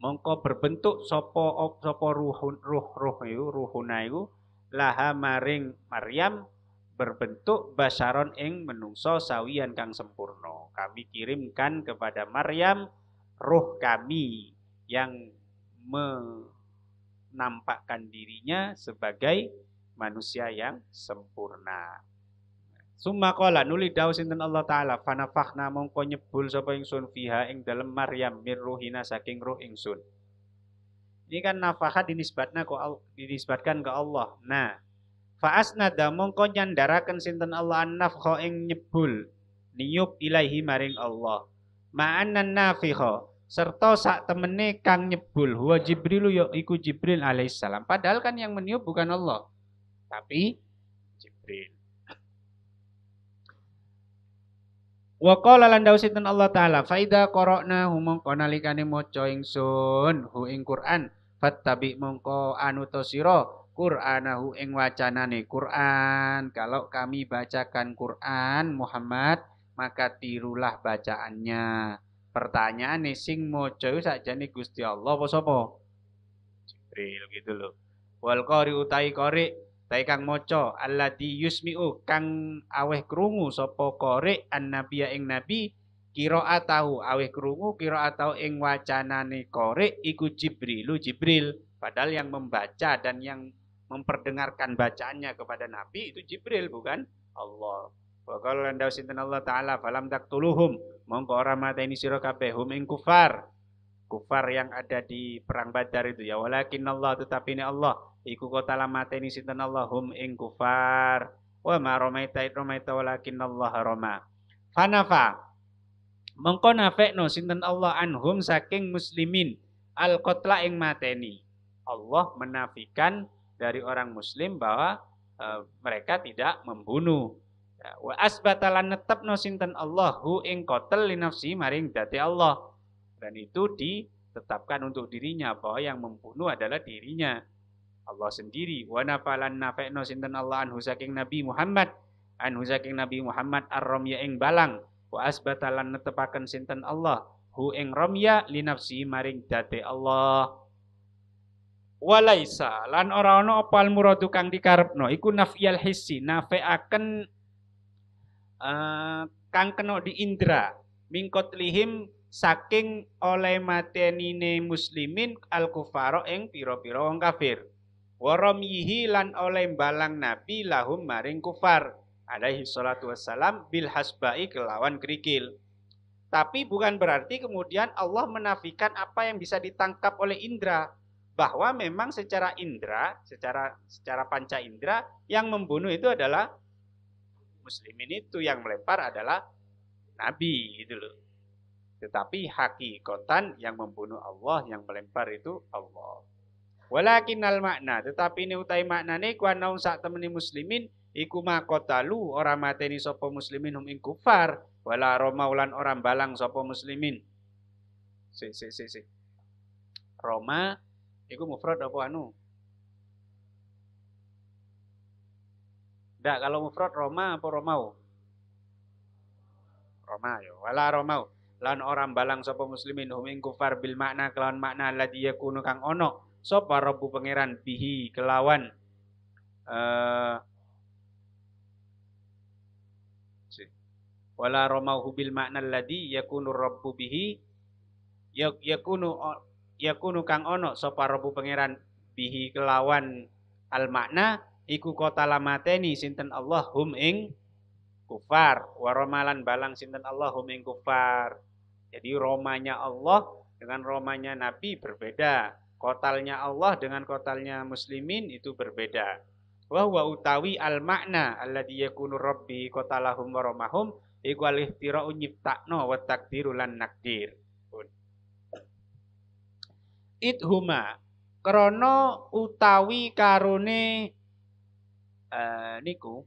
Mongko berbentuk sapa ruhuna iku laha maring Maryam berbentuk basyaron ing menungso sawian kang sempurna. Kami kirimkan kepada Maryam ruh kami yang menampakkan dirinya sebagai manusia yang sempurna. Summa qala nuli dawuh sinten Allah taala fanafakhna mongko nyebul sapa ingsun fiha ing dalem Maryam mir ruhina saking ruh ingsun. Ini kan nafakha dinisbatkan ke Allah. Nah, fa asnada mongko nyandaraken sinten Allah an-nafkha ing nyebul niyup ilaihi maring Allah. Ma'annan nafikha serta sak temene kang nyebul huwa Jibril ya iku Jibril alaihissalam. Padahal kan yang meniup bukan Allah, tapi Jibril. Wa qala lan dawuh sinten Allah taala fa idza qara'na mongko nalikane maca ingsun hu ing Quran fattabi mongko anuta sira Qur'anahu ing wacanane Quran. Kalau kami bacakan Quran Muhammad maka tirulah bacaannya. Pertanyaane sing maca sakjane Gusti Allah apa sapa? Jibril gitu loh. Wal qari utai qari tai kang maca alladzi yusmi'u kang aweh krungu sapa qari annabiya ing nabi qiraatahu aweh krungu qiraatahu ing wacanane qari iku Jibril. Padahal yang membaca dan yang memperdengarkan bacaannya kepada Nabi itu Jibril bukan Allah. Wa qala lan sinten Allah taala falam taqtuluhum mongko ora mateni sira kabeh hum ing kufar yang ada di perang Badar itu ya walakin Allah tetapi ini Allah iku kota mateni sinten Allah hum ing kufar wa ma ramaita walakin Allah rama fanafa mongko nafekno sinten Allah anhum saking muslimin al qatla ing mateni. Allah menafikan dari orang muslim bahwa mereka tidak membunuh. Ya, wa asbatalan netepno sinten Allah hu ing qatl li nafsi maring dati Allah. Dan itu ditetapkan untuk dirinya bahwa yang membunuh adalah dirinya. Allah sendiri. Wa nafalan nafekno sinten Allah anhu saking Nabi Muhammad ar-ramya ing balang. Wa asbatalan netepaken sinten Allah hu ing ramya li nafsi maring date Allah. Walaisa lan ora ana apa al muradu kang dikarepno iku nafyal hissi nafeaken kang kena di indra mingkot lihim saking oleh matenine muslimin al kufaro ing pira-pira wong kafir wa ramyihi lan oleh balang nabi lahum maring kufar alaihi salatu wassalam bil hasbai kelawan kerikil. Tapi bukan berarti kemudian Allah menafikan apa yang bisa ditangkap oleh indra. Bahwa memang secara indra, secara panca indra, yang membunuh itu adalah muslimin, itu yang melempar adalah Nabi, gitu loh. Tetapi hakikatan yang membunuh Allah, yang melempar itu Allah. Walakinnal makna, tetapi ini utai maknane kuwi naun sak temeni muslimin iku maqatalu ora mateni sapa muslimin hum ing kufar wala romaulan orang balang sapa muslimin. Roma iku mufrad apa anu? Ndak, kalau mufrad Roma apa Romau? Roma ya. Wala Romau. Lan orang balang sapa muslimin hum ing kufar bil makna kelawan makna ladzi yakunu kang ono sapa Rabbu pangeran bihi kelawan wala Romau bil makna ladzi yakunu Rabbu bihi yakunu kang ono sapa Rabbu pangeran bihi kelawan al makna iku kota lamateni sinten Allah hum ing kufar wa romalan balang sinten Allah hum ing kufar. Jadi romanya Allah dengan romanya Nabi berbeda, kotalnya Allah dengan kotalnya muslimin itu berbeda. Wa huwa utawi al makna alladzi yakunu rabbi qatalahum wa romahum iku al ihtira'u nyiptakno wa takdiru lan nakdir. Idhuma krana utawi karone niku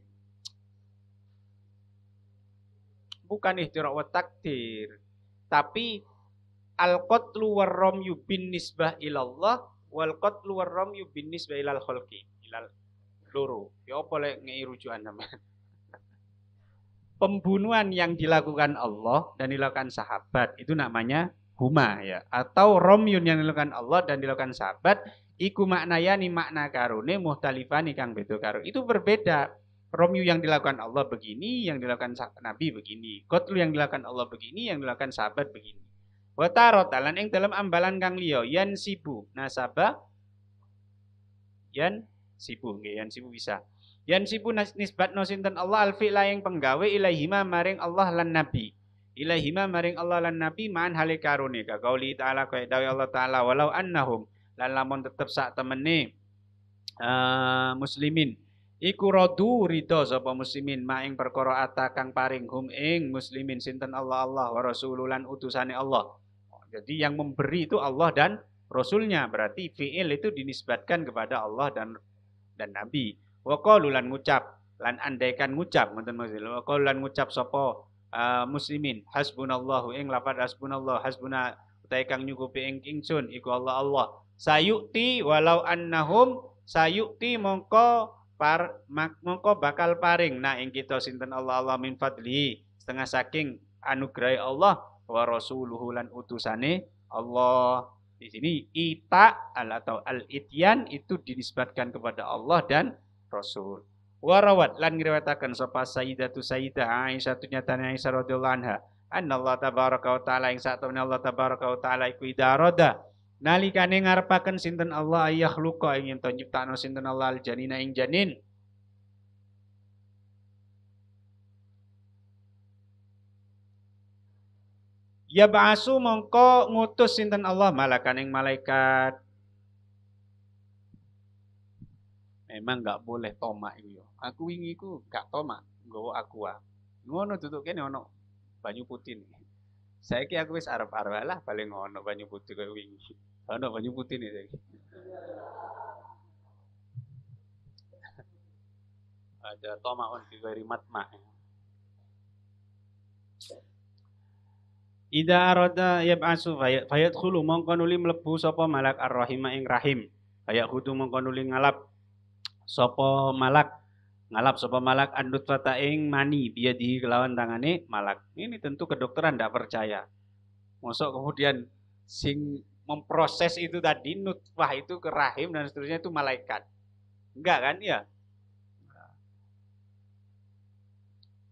bukan ihtira' wa takdir, tapi al-qatlu war-ramyu bin nisbah ilallah wal qatlu war-ramyu bin nisbah ilal khalqi ilal loro. Ya apa lek ngei rujukan sampean? Pembunuhan yang dilakukan Allah dan dilakukan sahabat itu namanya huma ya, atau ramyun yang dilakukan Allah dan dilakukan sahabat iku maknayani makna karone muhtalifani kang beda karo. Itu berbeda. Romyu yang dilakukan Allah begini, yang dilakukan Nabi begini. Qatlu yang dilakukan Allah begini, yang dilakukan sahabat begini. Wa tarotalan ing dalam ambalan kang liya yan sibu nasaba yan sibu nggih, yan sibu bisa. Yan sibu nisbatno sinten Allah al-fi'la yang penggawe ilaihima maring Allah lan Nabi. Ilaihima maring Allah lan Nabi ma'an hale karone ka qauli ta'ala kaya dawuh Allah taala walau annahum lan lamun tetep sak temene muslimin iku radu ridho sapa muslimin maing perkara ata kang paring hum ing muslimin sinten Allah wa rasululan utusane Allah. Jadi yang memberi itu Allah dan Rasulnya, berarti fi'il itu dinisbatkan kepada Allah dan Nabi. Wa qalu lan ngucap lan andaikan ngucap ngoten maksud. Wa qalu lan ngucap sapa muslimin hasbunallahu ing lafaz hasbunallah hasbuna utai kang nyukupi ing ingsun iku Allah. Sayukti walau annahum sayukti mongko bakal paring nah ing kita sinten Allah min fadli setengah saking anugerah Allah wa rasuluhu lan utusane Allah. Di sini ita atau al-ityan itu dinisbatkan kepada Allah dan Rasul. Warawat lan ngriwayataken sapa Sayyidatu Sayyidah Aisyah nyatane Aisyah radhiyallahu anha anna Allah tabaraka wa taala ing satune Allah tabaraka wa taala iku idarada nalikane ngarepaken sinten Allah ayakhluqa ing yen to nyiptakno sinten Allah al janina ing janin. Ya ba'asu mongko ngutus sinten Allah malakan ing malaikat. Memang nggak boleh tomak itu yo. Aku wingi iku gak tomak, nggawa aqua. Ngono duduk kene ono banyu putih nih. Saiki aku wis arep-arep lah paling ono banyu putih koyo wingi. Ono banyu putih nih saiki. Ada tomak on di matma. Ida arada yab'asu fayadkhulu mongko nuli mlebu sapa malak ar-rahima ing rahim. Fayakhudhu mongko nuli ngalap sapa malak andut fata ing mani dia di kelawan tangane malak. Ini tentu kedokteran tidak percaya. Mosok kemudian sing memproses itu tadi nutfah itu ke rahim dan seterusnya itu malaikat. Enggak kan ya?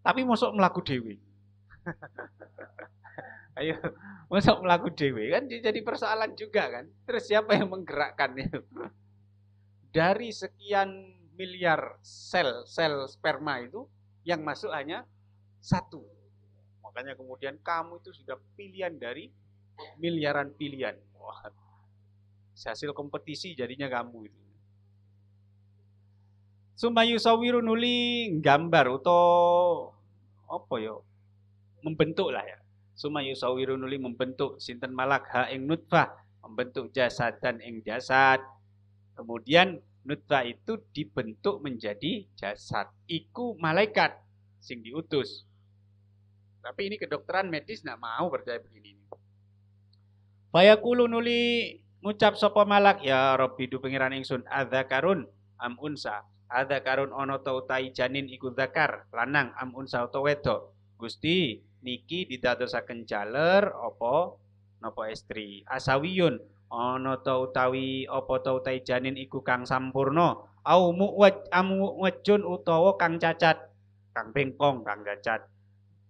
Tapi mosok melaku dewi. Ayo, mosok melaku dewi kan jadi persoalan juga kan. Terus siapa yang menggerakkan itu? Dari sekian miliar sel sperma itu yang masuk hanya satu. Makanya kemudian kamu itu sudah pilihan dari miliaran pilihan. Wah, hasil kompetisi jadinya kamu itu. Sumayu sawiru nuli gambar atau apa yo? Membentuk lah ya. Sumayu sawiru nuli membentuk sinten malak ha ing nutfah, membentuk jasad dan ing jasad. Kemudian nutfah itu dibentuk menjadi jasad. Iku malaikat sing diutus. Tapi ini kedokteran medis nggak mau percaya begini. Fayaqulu nuli ngucap sapa malak ya Rabbi du pengiran ingsun adzakarun am unsa. Adzakarun ana ta utahi janin iku zakar lanang am unsa utawa wedok. Gusti niki didadosaken jaler apa napa estri. Asawiyun ana ta utawi apa ta utahi janin iku kang sampurna au muwajjun utawa kang cacat kang bengkong kang cacat.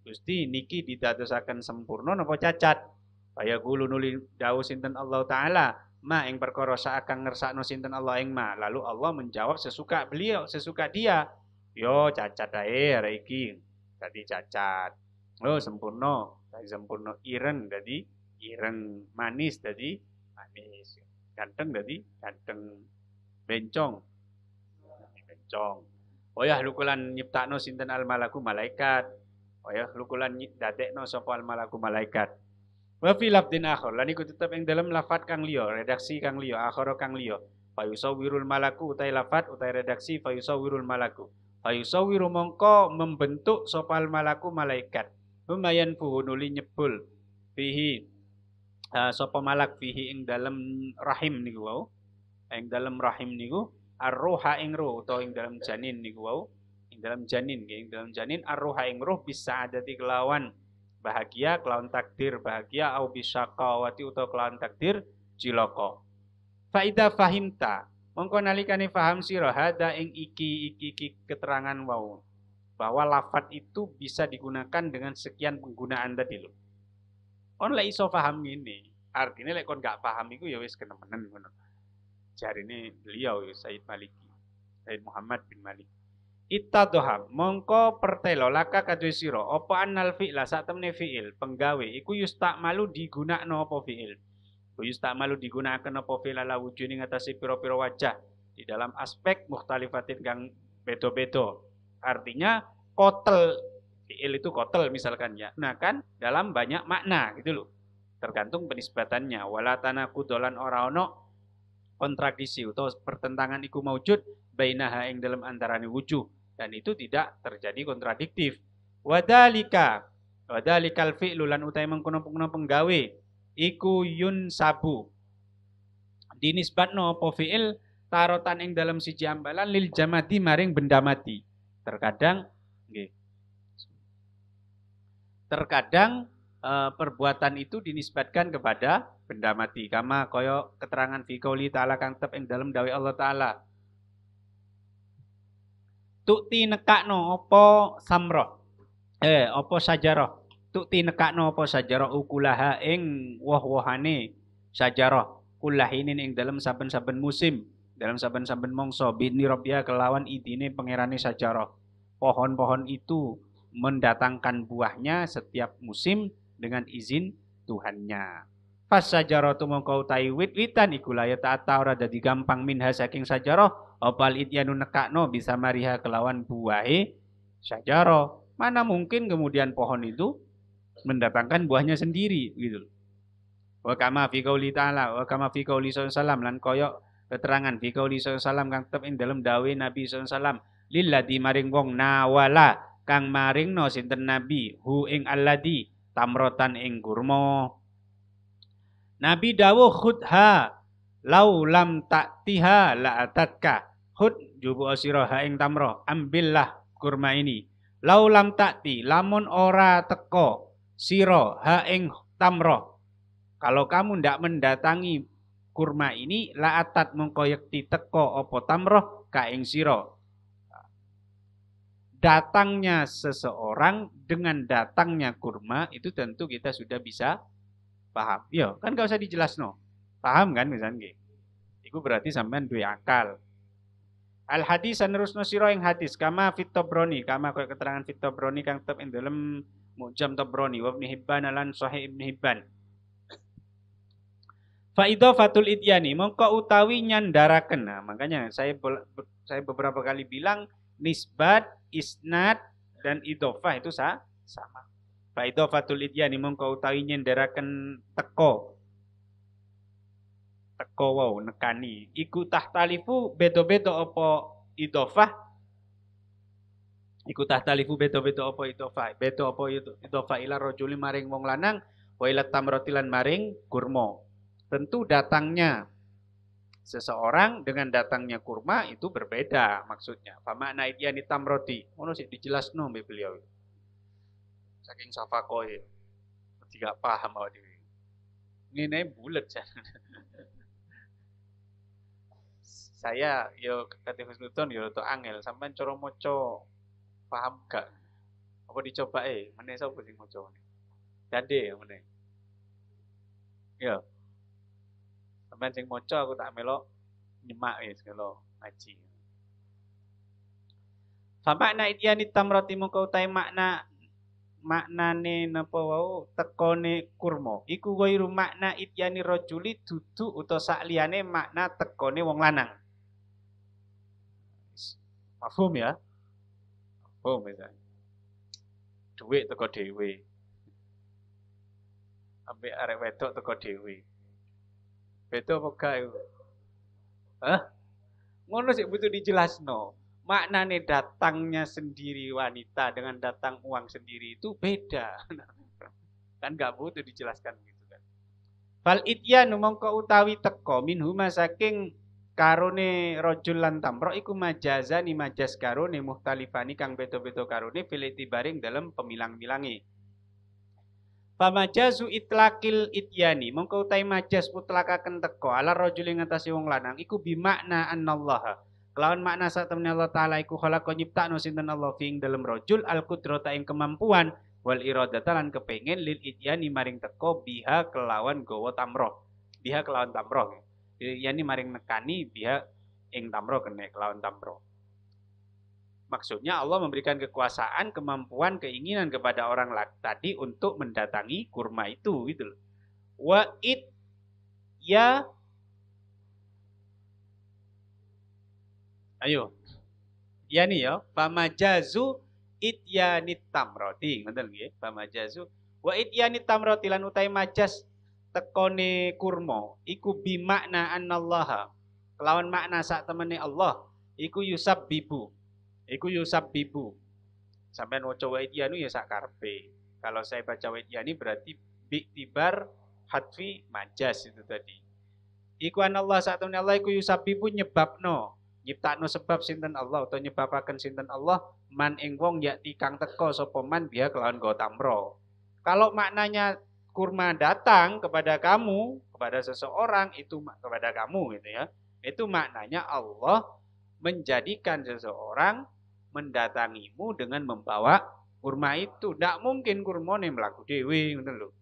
Gusti niki didadosaken sempurna napa cacat? Kaya gulu nuli dawuh sinten Allah taala ma ing perkara saakang ngersakno sinten Allah ing ma. Lalu Allah menjawab sesuka beliau, sesuka dia. Yo cacat ae arek iki. Dadi cacat. Oh sempurna, dadi sempurna ireng dadi ireng, manis dadi manis. Ganteng dadi ganteng. Bencong. Bencong. Oh ya lukulan nyiptakno sinten al malaku malaikat. Oh ya lukulan dadekno sapa al malaku malaikat. Wa fi lafdin akhar lan iku tetep ing dalam lafat kang liya, redaksi kang liya, akhara kang liya. Fa yusawwirul malaku utai lafat utai redaksi fa yusawwirul malaku. Fa yusawwiru mongko membentuk sopal malaku malaikat. Lumayan fuhunuli nyebul fihi sapa malak fihi ing dalam rahim niku wau. Ing dalam rahim niku ar-ruha ing ruh utawa ing dalam janin niku wau. Ing dalam janin, ing dalam janin ar-ruha ing ruh bisa adati kelawan bahagia kelawan takdir bahagia au bisyaqawati utawa kelawan takdir cilaka. Fa idza fahimta mongko nalikane paham sira hada ing iki keterangan wau bahwa lafat itu bisa digunakan dengan sekian penggunaan tadi lho. On lek iso paham ngene, artine lek kon gak paham iku ya wis kenemenen ngono. Jarine beliau Said Maliki, Said Muhammad bin Malik. Ittadoha mongko pertelo laka kadhe sira apa annal fi'la sak temne fi'il penggawe iku yustamalu digunakno apa fi'il yustamalu digunakan apa fi'il ala wujudi ngatasi pira-pira wajah di dalam aspek mukhtalifatin kang beda-beda. Artinya kotel fi'il itu kotel misalkan ya nah kan dalam banyak makna gitu loh tergantung penisbatannya wala tanaqudolan ora ono kontradiksi atau pertentangan iku maujud bainaha ing dalam antarane wujuh dan itu tidak terjadi kontradiktif. Wadalikal fi'lu lan utai mengkono-kono penggawe iku yun sabu. Dinisbatno apa fi'il tarotan ing dalam siji ambalan lil jamati maring benda mati. Terkadang nggih. Terkadang perbuatan itu dinisbatkan kepada benda mati. Kama koyo keterangan fi qouli ta'ala kang tep ing dalam dawuh Allah taala. Tukti nekakno apa samroh apa sajarah tukti nekakno apa sajarah ukulaha ing woh-wohane sajarah kulahinin ing dalam saben-saben musim, dalam saben-saben mongso bini robia kelawan idine pangerane sajarah. Pohon-pohon itu mendatangkan buahnya setiap musim dengan izin Tuhannya. Pas sajarah tu mongko utai wit-witan iku la ta'ata ora dadi gampang minha saking sajarah opal ityanu nekakno bisa mariha kelawan buahe sajarah. Mana mungkin kemudian pohon itu mendatangkan buahnya sendiri gitu. Wa kama fi qauli ta'ala wa kama fi qauli sallallahu lan koyo keterangan fi qauli sallallahu kang tetep ing dalem dawuh Nabi sallallahu lillati maring wong nawala kang maringno sinten Nabi hu ing alladi tamrotan ing kurma. Nabi dawuh khudha lau lam ta'tiha la atatka. Khud jubu sira ha ing tamroh, ambillah kurma ini. Lau lam ta'ti lamun ora teko sira ha ing tamroh. Kalau kamu ndak mendatangi kurma ini, la'atat mengko yekti teko opo tamroh ka ing sira. Datangnya seseorang dengan datangnya kurma itu tentu kita sudah bisa paham. Yo, kan gak usah dijelasno. Paham kan misalnya? Iku berarti sampean duwe akal. Al hadis sanerusno sira ing hadis kama fit Tabrani, kama koyo keterangan fit Tabrani kang tetep ing dalem Mu'jam Tabrani wa Ibnu Hibban lan Sahih Ibnu Hibban. Fa idhafatul idyani mongko utawi nyandaraken. Nah, makanya saya beberapa kali bilang nisbat, isnad dan idhofah itu sama. Fa idhafatul idyani mongko utawi nyandaraken teko wow nekani iku tahtalifu beda-beda apa idhofah iku tahtalifu beda-beda apa idhofah beda apa idhofah ila rajuli maring wong lanang wa ila tamratilan maring kurma. Tentu datangnya seseorang dengan datangnya kurma itu berbeda maksudnya. Famakna idyani tamroti. Ngono sik dijelasno mbek beliau. Saking safakoe. Tidak paham awak dhewe. Ngene bulet saya yo kate Husnudzon yo to angel sampean cara maca paham gak? Apa dicoba meneh sapa sing maca ngene? Dade meneh. Yo. Sampeyan sing maca aku tak melok nyemak wis kalau ngaji. Fa makna idyani tamrati mongko utahe maknane napa wau tekone kurma. Iku wairu makna idyani rajuli dudu utawa sakliyane makna tekone wong lanang. Mafhum ya? Mafhum ya. Duit teko dhewe. Ambek arek wedok teko dhewe. Beda apa gak itu? Hah? Ngono sih butuh dijelasno. Maknane datangnya sendiri wanita dengan datang uang sendiri itu beda. Kan gak butuh dijelaskan gitu kan. Fal ityanu mongko utawi teko minhuma saking karone rajul lan tamro iku majazani majas karone muhtalifani kang beda-beda karone fil itibaring dalam pemilang-milangi. Pamajazu itlaqil ityani mongko utai majas mutlakaken teko ala rajul ing ngatasi wong lanang iku bimakna annallaha kelawan makna sak temene Allah taala iku khalaqa nyiptakno sinten Allah fi ing dalem rajul al qudrata ing kemampuan wal iradata lan kepengin lil ityani maring teko biha kelawan gawa tamroh biha kelawan tamroh yani maring nekani biha ing tamroh kene kelawan tamroh. Maksudnya Allah memberikan kekuasaan, kemampuan, keinginan kepada orang tadi untuk mendatangi kurma itu gitu loh. Wa it ya ayo. Ya nih ya, pamajazu ityanit tamroti, ngoten nggih, pamajazu wa ityanit tamroti lan utai majas tekone kurma iku bimakna annallaha. Kelawan makna sak temene Allah iku yusabbibu. Iku yusab bibu. Sampai waca wa idyanu ya sak karepe. Kalau saya baca wa idyani berarti bi'tibar hadfi majas itu tadi. Iku anallah sak temene Allah iku yusab bibu nyebabno. Nyiptakno sebab sinten Allah atau nyebabaken sinten Allah man ing wong yakti kang teka sapa man biha kelawan go tamro. Kalau maknanya kurma datang kepada kamu, kepada seseorang itu kepada kamu gitu ya. Itu maknanya Allah menjadikan seseorang mendatangimu dengan membawa kurma itu. Tidak mungkin kurma ini melaku dewi, ngoten lho.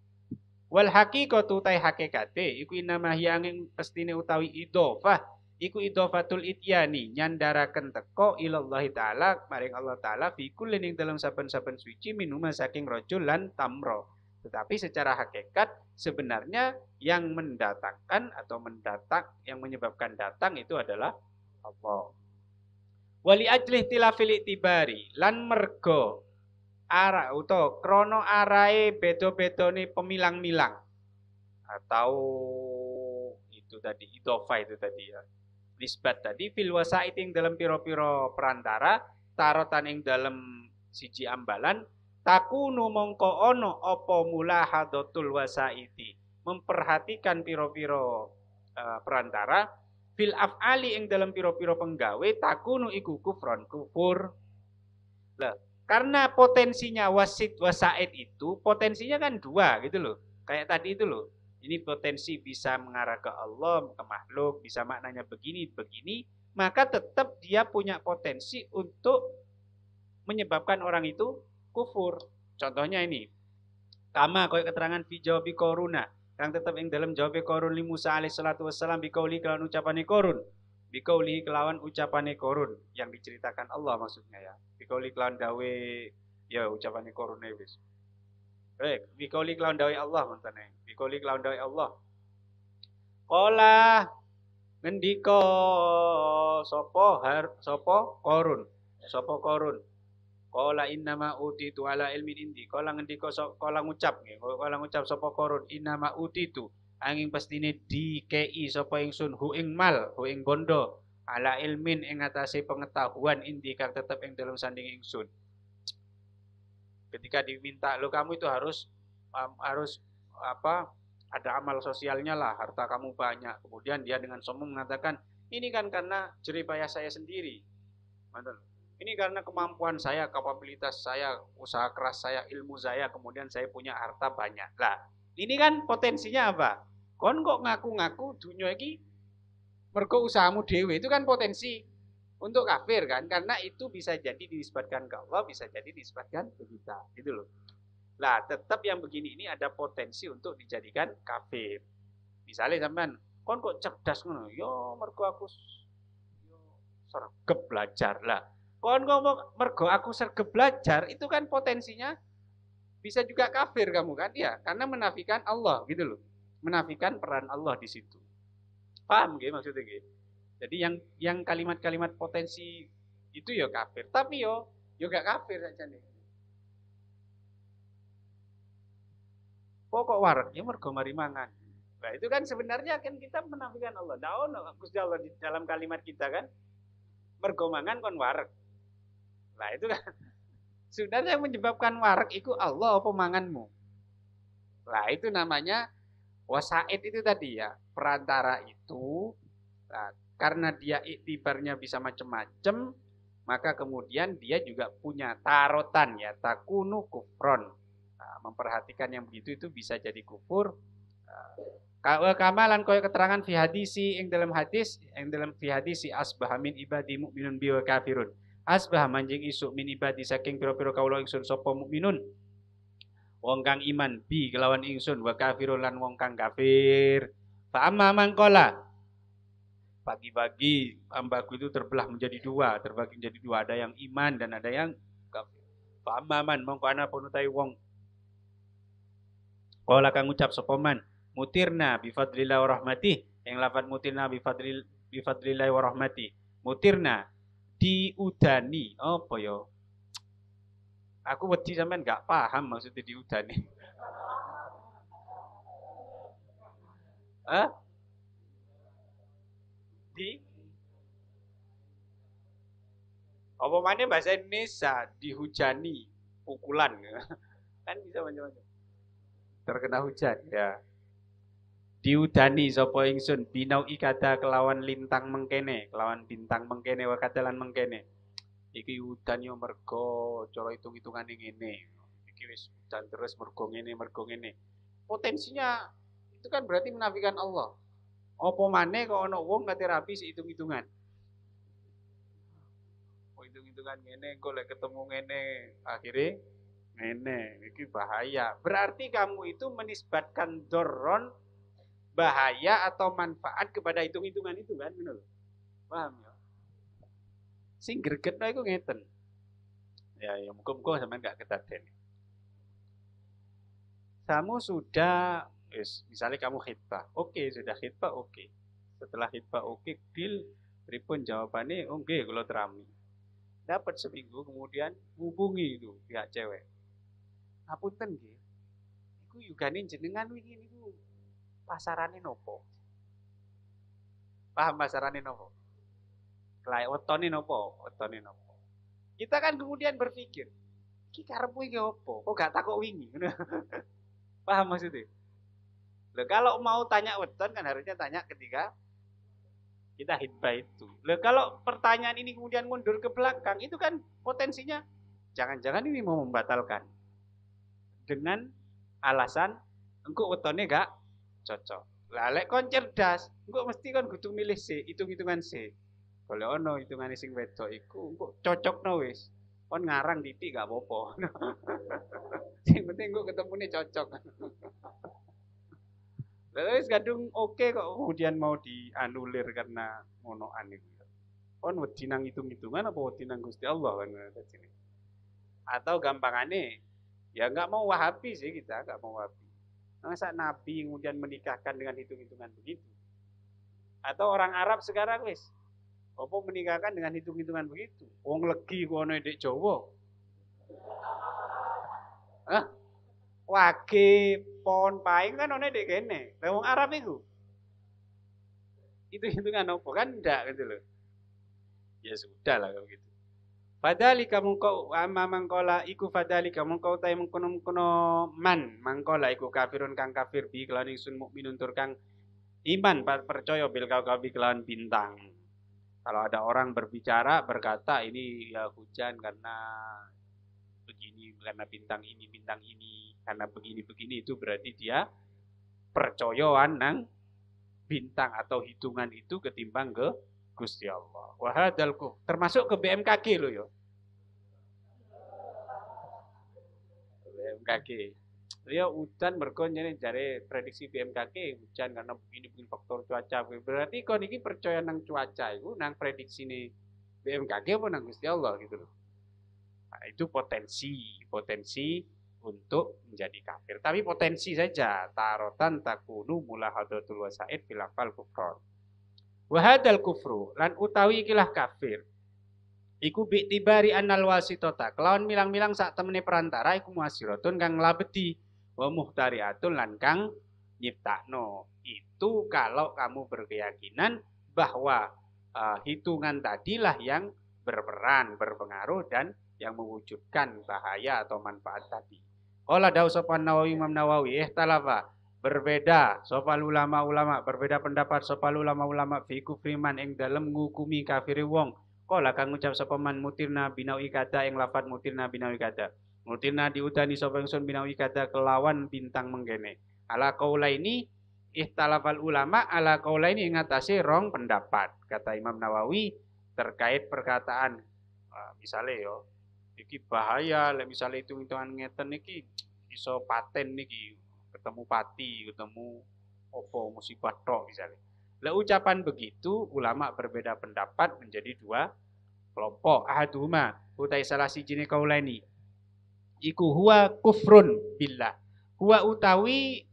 Wal haqiqatu tai hakikate iku inama angin pestine utawi idhofah iku idhofatul ityani nyandaraken teko ilallahi taala maring Allah taala fi kullin ing dalam saben-saben suci minuma saking rajul lan tamro. Tetapi secara hakikat sebenarnya yang mendatangkan atau mendatang yang menyebabkan datang itu adalah Allah. Wali ajlih tilafil itibari lan mergo ara utawa krono arae beda-bedane pemilang-milang atau itu tadi idhofah itu tadi ya. Nisbat tadi fil wasait ing dalam piro-piro perantara tarotan ing dalam siji ambalan takunu mongko ono apa mulahadatul wasaiti memperhatikan piro-piro perantara fil af'ali ing dalam piro-piro penggawe takunu iku kufron kufur. Lah, karena potensinya wasit wasait itu potensinya kan dua gitu loh. Kayak tadi itu loh. Ini potensi bisa mengarah ke Allah, ke makhluk, bisa maknanya begini, maka tetap dia punya potensi untuk menyebabkan orang itu kufur. Contohnya ini, kama koyo keterangan fi jawabi koruna, yang tetap yang dalam jawab korun li Musa alaihi salatu wassalam bikauli kelawan ucapane korun. Bikauli kelawan ucapane korun yang diceritakan Allah maksudnya ya. Bikauli kelawan dawe ya ucapane korun wis. Bikauli kelawan dawe Allah mantane. Bikauli kelawan dawe Allah. Qala ngendika sapa korun. Sapa korun. Qala innama utitu ala ilmin indi. Qala ngendika qala ngucap nggih. Qala ngucap sapa korun innama utitu angin pastine dikei sapa ingsun hu ing mal, hu ing bondo ala ilmin ing atase pengetahuan indi kang tetep ing dalam sanding ingsun. Ketika diminta lo kamu itu harus apa ada amal sosialnya lah, harta kamu banyak. Kemudian dia dengan sombong mengatakan ini kan karena jerih payah saya sendiri. Ini karena kemampuan saya, kapabilitas saya, usaha keras saya, ilmu saya, kemudian saya punya harta banyak. Lah, ini kan potensinya apa? Kon kok ngaku-ngaku dunia ini mergo usahamu dewe itu kan potensi untuk kafir kan, karena itu bisa jadi dinisbatkan ke Allah, bisa jadi dinisbatkan ke kita, gitu loh. Lah, tetap yang begini ini ada potensi untuk dijadikan kafir. Misalnya sampean, kon kok cerdas ngono? Yo mergo aku yo sergep belajar lah. Kon ngomong mergo aku sergep belajar itu kan potensinya bisa juga kafir kamu kan? Ya, karena menafikan Allah gitu loh. Menafikan peran Allah di situ. Paham nggih maksudnya nggih? Jadi yang kalimat-kalimat potensi itu ya kafir, tapi yo gak kafir saja nih. Pokok warak ya mergo mari mangan. Nah, itu kan sebenarnya kan kita menafikan Allah. Nah, ono Gusti Allah di dalam kalimat kita kan mergo mangan kon warak. Nah, itu kan sebenarnya yang menyebabkan warak itu Allah apa manganmu. Nah, itu namanya wasait itu tadi ya, perantara itu. Nah, karena dia iktibarnya bisa macam-macam, maka kemudian dia juga punya tarotan ya, takunu kufron. Nah, memperhatikan yang begitu itu bisa jadi kufur. Kamalan koyo keterangan fi hadisi ing dalam hadis, ing dalam fi hadisi asbah min ibadi mukminun bi wa kafirun. Asbah manjing isuk min ibadi saking pira-pira kawula ingsun sapa mukminun. Wong kang iman bi kelawan ingsun wa kafirun lan wong kang kafir. Fa amma mangkola pagi-pagi hambaku itu terbelah menjadi dua, terbagi menjadi dua, ada yang iman dan ada yang kafir. Fa amman mongko ana pun utai wong qala kang ngucap sapa man mutirna bi fadlillah wa rahmatih, yang lafaz mutirna bi fadlillah wa rahmatih. Mutirna diudani apa ya? Aku wedi sampean enggak paham maksudnya diudani. Hah? Apa mana bahasa Indonesia dihujani pukulan kan bisa macam-macam. Terkena hujan ya. Diudani sapa ingsun binau ikada kelawan lintang mengkene, kelawan bintang mengkene wa kadalan mengkene. Iki udan yo mergo cara hitung-hitungane ngene. Iki wis udan terus mergo ngene. Potensinya itu kan berarti menafikan Allah. Apa maneh kok ana wong kate rapi hitung-hitungan. Hitung-hitungan ngene, engko lek ketemu ngene, akhirnya ini bahaya. Berarti kamu itu menisbatkan doron bahaya atau manfaat kepada hitung-hitungan itu kan, benar? Paham ya? Sing gregetno iku ngeten. Ya muga-muga sampean gak ketaden. Kamu sudah misalnya kamu khitbah. Oke, sudah khitbah oke. Setelah khitbah oke, deal pripun jawabannya? Oke, kalau terami. Dapat seminggu kemudian hubungi itu pihak cewek. Ngapunten nggih. Iku yugane jenengan wingi niku pasarane nopo? Paham pasarane nopo? Klien wetone nopo? Wetone nopo? Kita kan kemudian berpikir, iki karepmu iki opo? Kok gak takok wingi? Paham maksudnya? Loh, kalau mau tanya weton kan harusnya tanya ketika kita hitbah itu. Loh, kalau pertanyaan ini kemudian mundur ke belakang, itu kan potensinya jangan-jangan ini mau membatalkan. Dengan alasan engko wetone gak cocok. Lah lek kon cerdas, engko mesti kon kudu milih C, hitung-hitungan C. Kalau ono hitungane sing wedok iku engko cocokno wis. Kon ngarang titik gak apa-apa. Sing penting engko ketemune cocok. Lalu kadung oke kok kemudian mau dianulir karena monoan itu. Kon wedi nang hitung-hitungan apa wedi nang Gusti Allah kan sini. Atau gampangane ya nggak mau Wahabi sih kita, nggak mau Wahabi. Masa Nabi kemudian menikahkan dengan hitung-hitungan begitu? Atau orang Arab sekarang wis apa menikahkan dengan hitung-hitungan begitu? Wong legi kono ndek Jawa. Hah? Wage pohon paing kan ono ndek kene. Lah wong Arab iku. Itu hitungan apa kan enggak gitu loh. Ya sudah lah kalau gitu. Fadhalika mungko amma mangkola iku fadhalika mungko ta mengkono-kono man mangkola iku kafirun kang kafir bi kelawan ingsun mukminun tur kang iman percaya bil kaukabi kelawan bintang. Kalau ada orang berbicara berkata ini ya hujan karena begini, karena bintang ini, karena begini itu berarti dia percoyoan nang bintang atau hitungan itu ketimbang ke Gusti Allah. Wahadal termasuk ke BMKG loh ya. BMKG. Ya hujan mergo jare prediksi BMKG hujan karena begini faktor cuaca. Berarti kon iki percaya nang cuaca itu nang prediksi nih BMKG apa nang Gusti Allah gitu loh. Nah, itu potensi untuk menjadi kafir. Tapi potensi saja tarotan takunu mulahadatul wasaid fil afal kufron. Wahadal kufru lan utawi ikilah kafir. Iku bi'tibari annal wasitota. Kelawan milang-milang sak temene perantara iku muasiratun kang labeti wa muhtariatun lan kang nyiptakno. Itu kalau kamu berkeyakinan bahwa hitungan tadilah yang berperan, berpengaruh dan yang mewujudkan bahaya atau manfaat tadi. Qala dawu sapa Nawawi Imam Nawawi ihtalafa berbeda sopal ulama-ulama berbeda pendapat sopal ulama-ulama fi kufriman ing dalem ngukumi kafire wong kala kang ngucap sapa man mutirna binawi kata ing lafat mutirna binawi kata mutirna diudani sapa ingsun binawi kata kelawan bintang menggene ala qaula ini ihtalafal ulama ala qaula ini ngatasi rong pendapat kata Imam Nawawi terkait perkataan misalnya yo iki bahaya lek misalnya hitung-hitungan ngeten iki iso paten niki ketemu pati, ketemu opo musibah tok misalnya. Lah ucapan begitu ulama berbeda pendapat menjadi dua kelompok. Ahaduhuma utai salah sijine kaulani. Iku huwa kufrun billah. Huwa utawi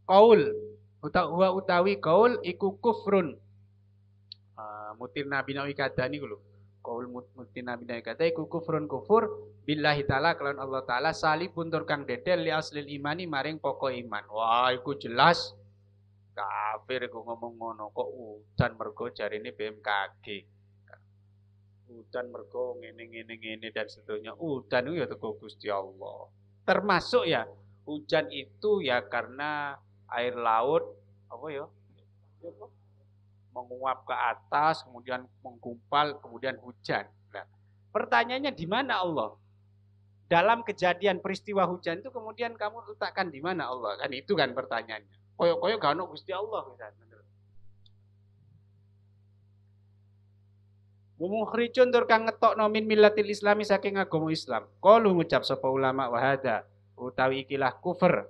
kaul huwa utawi kaul iku kufrun. Mutirna binawi kadani lho. Kaul mutirna binawi kadani iku kufrun kufur billahi ta'ala kelawan Allah ta'ala salibun tur kang dedel li aslil imani maring pokok iman. Wah, iku jelas kafir iku ngomong ngono kok udan mergo jarine BMKG. Udan mergo ngene dan seterusnya. Udan itu ya teko Gusti Allah. Termasuk ya hujan itu ya karena air laut apa ya? Menguap ke atas, kemudian menggumpal, kemudian hujan. Nah, pertanyaannya di mana Allah? Dalam kejadian peristiwa hujan itu kemudian kamu letakkan di mana Allah? Kan itu kan pertanyaannya. Koyo-koyo gak ono Gusti Allah misalnya. Mukhrijun tur kang ngetokno min millatil islami saking agama Islam. Qalu ngucap sapa ulama wahada utawi ikilah kufur.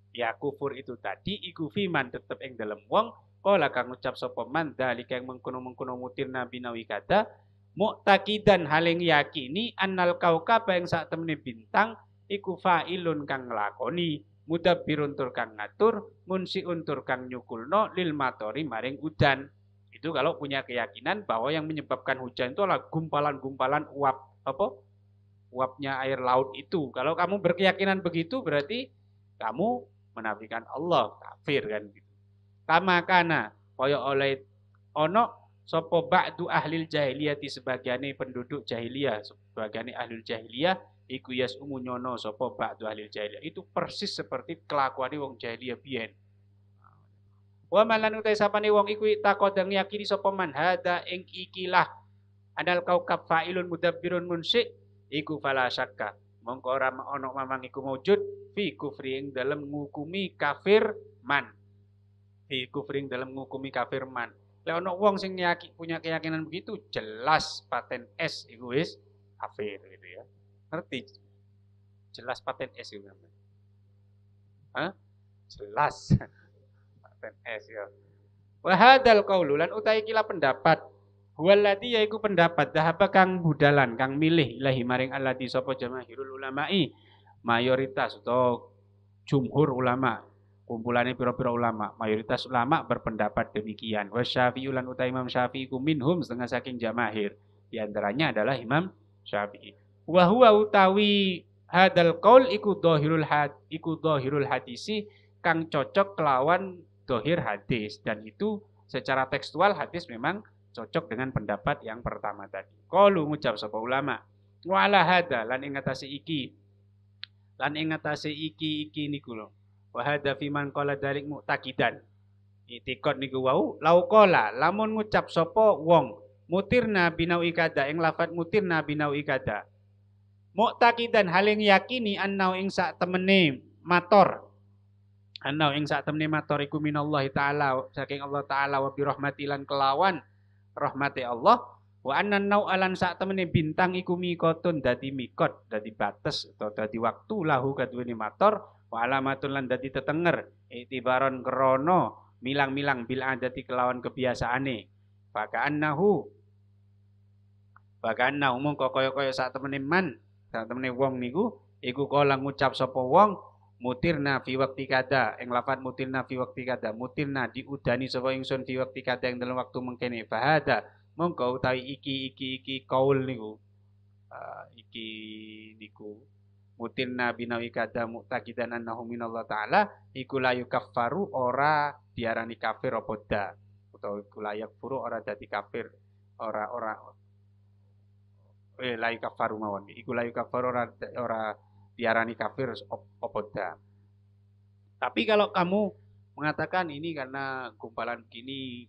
Ya kufur itu tadi iku fiman tetep ing dalem wong kala kang ngucap sapa man dalika yang mengkono-mengkono mutir nabi nawi kata mu'taqidan haling yakini annal kaukaba ing sak temene bintang iku fa'ilun kang nglakoni mudabbirun tur kang ngatur munsiun tur kang nyukulno lil matori maring udan. Itu kalau punya keyakinan bahwa yang menyebabkan hujan itu adalah gumpalan-gumpalan uap apa? Uapnya air laut itu. Kalau kamu berkeyakinan begitu berarti kamu menafikan Allah, kafir kan gitu. Kama kana kaya oleh ono sapa ba'du ahlil jahiliyah sebagiane penduduk jahiliyah, sebagiane ahlul jahiliyah iku yas umunyono sapa ba'du ahlil jahiliyah. Itu persis seperti kelakuane wong jahiliyah biyen. Wa malan utai sapane wong iku takodang yakini sapa man hada ing ikilah anal kaukab fa'ilun mudabbirun munsyi iku fala syakka mongko ora ono mamang iku maujud fi kufri ing dalem ngukumi kafir man fi kufri ing dalem ngukumi kafir man. Lek ono wong sing punya keyakinan begitu jelas paten S iku wis kafir gitu ya. Ngerti? Jelas paten S itu namanya. Hah? Jelas. PNS ya. Wa hadzal qaulu lan utai kila pendapat huwallazi yaiku pendapat dahaba kang budalan kang milih ilahi maring allati sapa jamaahirul ulama'i mayoritas atau jumhur ulama kumpulannya pira-pira ulama mayoritas ulama berpendapat demikian wa Syafi'i lan utai Imam Syafi'i ku minhum setengah saking jamaahir di antaranya adalah Imam Syafi'i wa huwa utawi hadzal qaul iku dhahirul hadisi kang cocok kelawan dohir hadis dan itu secara tekstual hadis memang cocok dengan pendapat yang pertama tadi. Qalu ngucap sapa ulama wala hada lan ing atase iki niku lho. Wa hada fi man qala dalik mu'taqidan. Itikad niku wau lau qala lamun ngucap sapa wong mutirna binau ikada ing lafat mutirna binau ikada. Mu'taqidan haling yakini annau ing sak temene mator Anau ing sak temne matur iku minallahi taala saking Allah taala wa bi rahmatilan kelawan rahmati Allah wa anna nau alan sak temene bintang iku mikotun dadi mikot dadi batas atau dadi waktu lahu kaduweni matur wa alamatun lan dadi tetenger itibaron krono milang-milang bil adati kelawan kebiasaane fakaannahu mongko kaya-kaya sak temene man sak temene wong niku iku kala ngucap sapa wong mutirna fi waqti kada ing lafat mutirna fi waqti kada mutirna diudani sapa ingsun fi waqti kada ing dalam waktu mengkene fahada mongko utawi iki kaul niku mutirna binawi kada mu'taqidan annahu minallah taala iku la yukaffaru ora diarani kafir apa da utawa iku la yakfuru ora dadi kafir ora la yukaffaru mawon iku la yukaffaru ora diarani kafir opoda. Tapi kalau kamu mengatakan ini karena gumpalan gini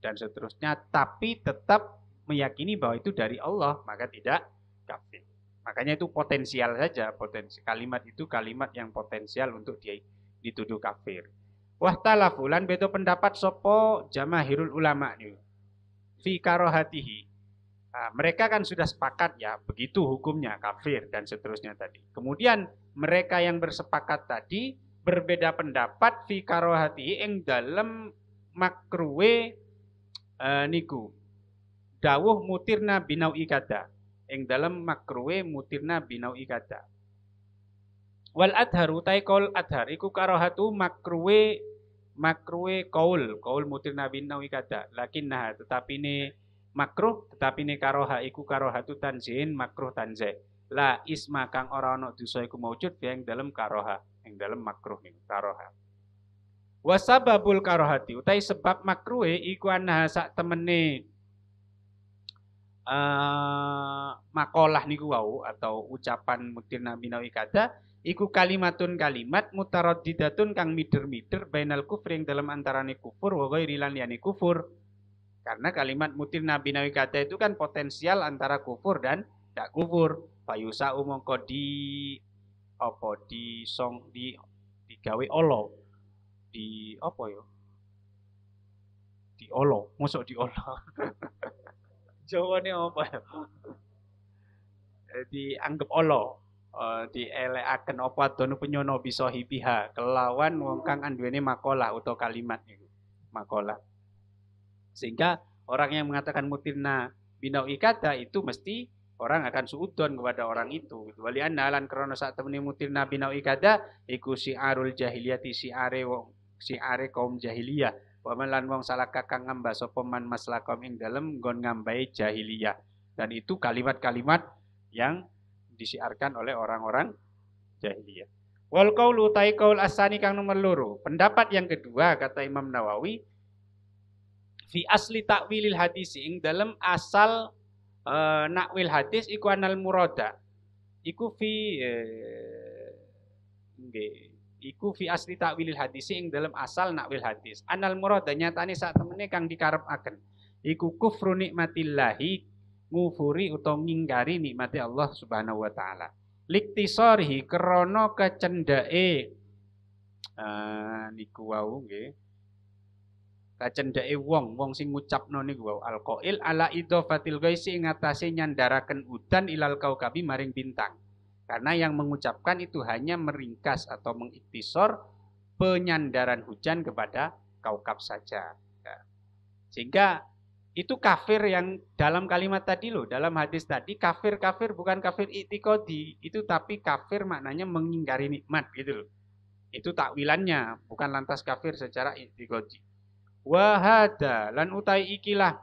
dan seterusnya, tapi tetap meyakini bahwa itu dari Allah, maka tidak kafir. Makanya itu potensial saja, kalimat itu kalimat yang potensial untuk dituduh kafir. Wahtalafu lan beda pendapat sopo jamaahirul ulama nih. Fi karohatihi. Nah, mereka kan sudah sepakat ya, begitu hukumnya kafir dan seterusnya tadi. Kemudian mereka yang bersepakat tadi berbeda pendapat fi karohati ing dalem makruwe niku dawuh mutirna binau ikada ing dalem makruwe mutirna binau ikada. Wal adharu tai qaul adhar iku karohatu makruwe kaul mutirna binau ikada. Lakinnah tetapi ini makruh tetapi ne karoha iku karohatu tanzin makruh tanzih la isma kang ora ana dosa iku maujud yang dalam karoha yang dalam makruh niku karoha wasababul karohati utai sebab makruhe iku ana sak temene makalah niku wau atau ucapan mutirna binawi kada iku kalimatun kalimat mutaraddidatun kang mider-mider bainal kufri yang dalam antarane kufur wa ghairi lan liyane kufur. Karena kalimat mutirna binawi kata itu kan potensial antara kufur dan tidak kufur. Fayusa mongko digawe olo di apa ya? Di olo, masuk di olo. Jawane apa ya? Dianggep Allah. Dielekaken apa dono penyono bisa hibiha kelawan wong kang anduweni makalah utawa kalimat niku. Makalah. Sehingga orang yang mengatakan mutirna binau ikata itu mesti orang akan suudon kepada orang itu. Wali annalan krono sak temene mutirna binau ikata iku siarul jahiliyati siare kaum jahiliyah. Wa lan wong salah kakang ngambah sapa man maslakom ing dalem nggon ngambai jahiliyah. Dan itu kalimat-kalimat yang disiarkan oleh orang-orang jahiliyah. Wal qaulu tai qaul asani kang nomor loro. Pendapat yang kedua kata Imam Nawawi fi asli takwilil hadis ing dalam asal nakwil hadis iku anal murada. Iku fi asli takwilil hadis ing dalam asal nakwil hadis. Anal murada nyatane sak temene kang dikarepaken. Iku kufru nikmatillahi ngufuri utawa ngingkari nikmati Allah Subhanahu wa taala. Liktisarihi krana kecendake niku wau nggih. Kecendake wong sing ngucapno niku wau alqail ala idzafatil ghaisi ing atase nyandaraken udan ilal kaukabi maring bintang. Karena yang mengucapkan itu hanya meringkas atau mengiktisor penyandaran hujan kepada kaukab saja. Sehingga itu kafir yang dalam kalimat tadi loh, dalam hadis tadi kafir bukan kafir i'tiqadi, itu tapi kafir maknanya mengingkari nikmat gitu loh. Itu takwilannya, bukan lantas kafir secara i'tiqadi. Wa hada lan utai ikilah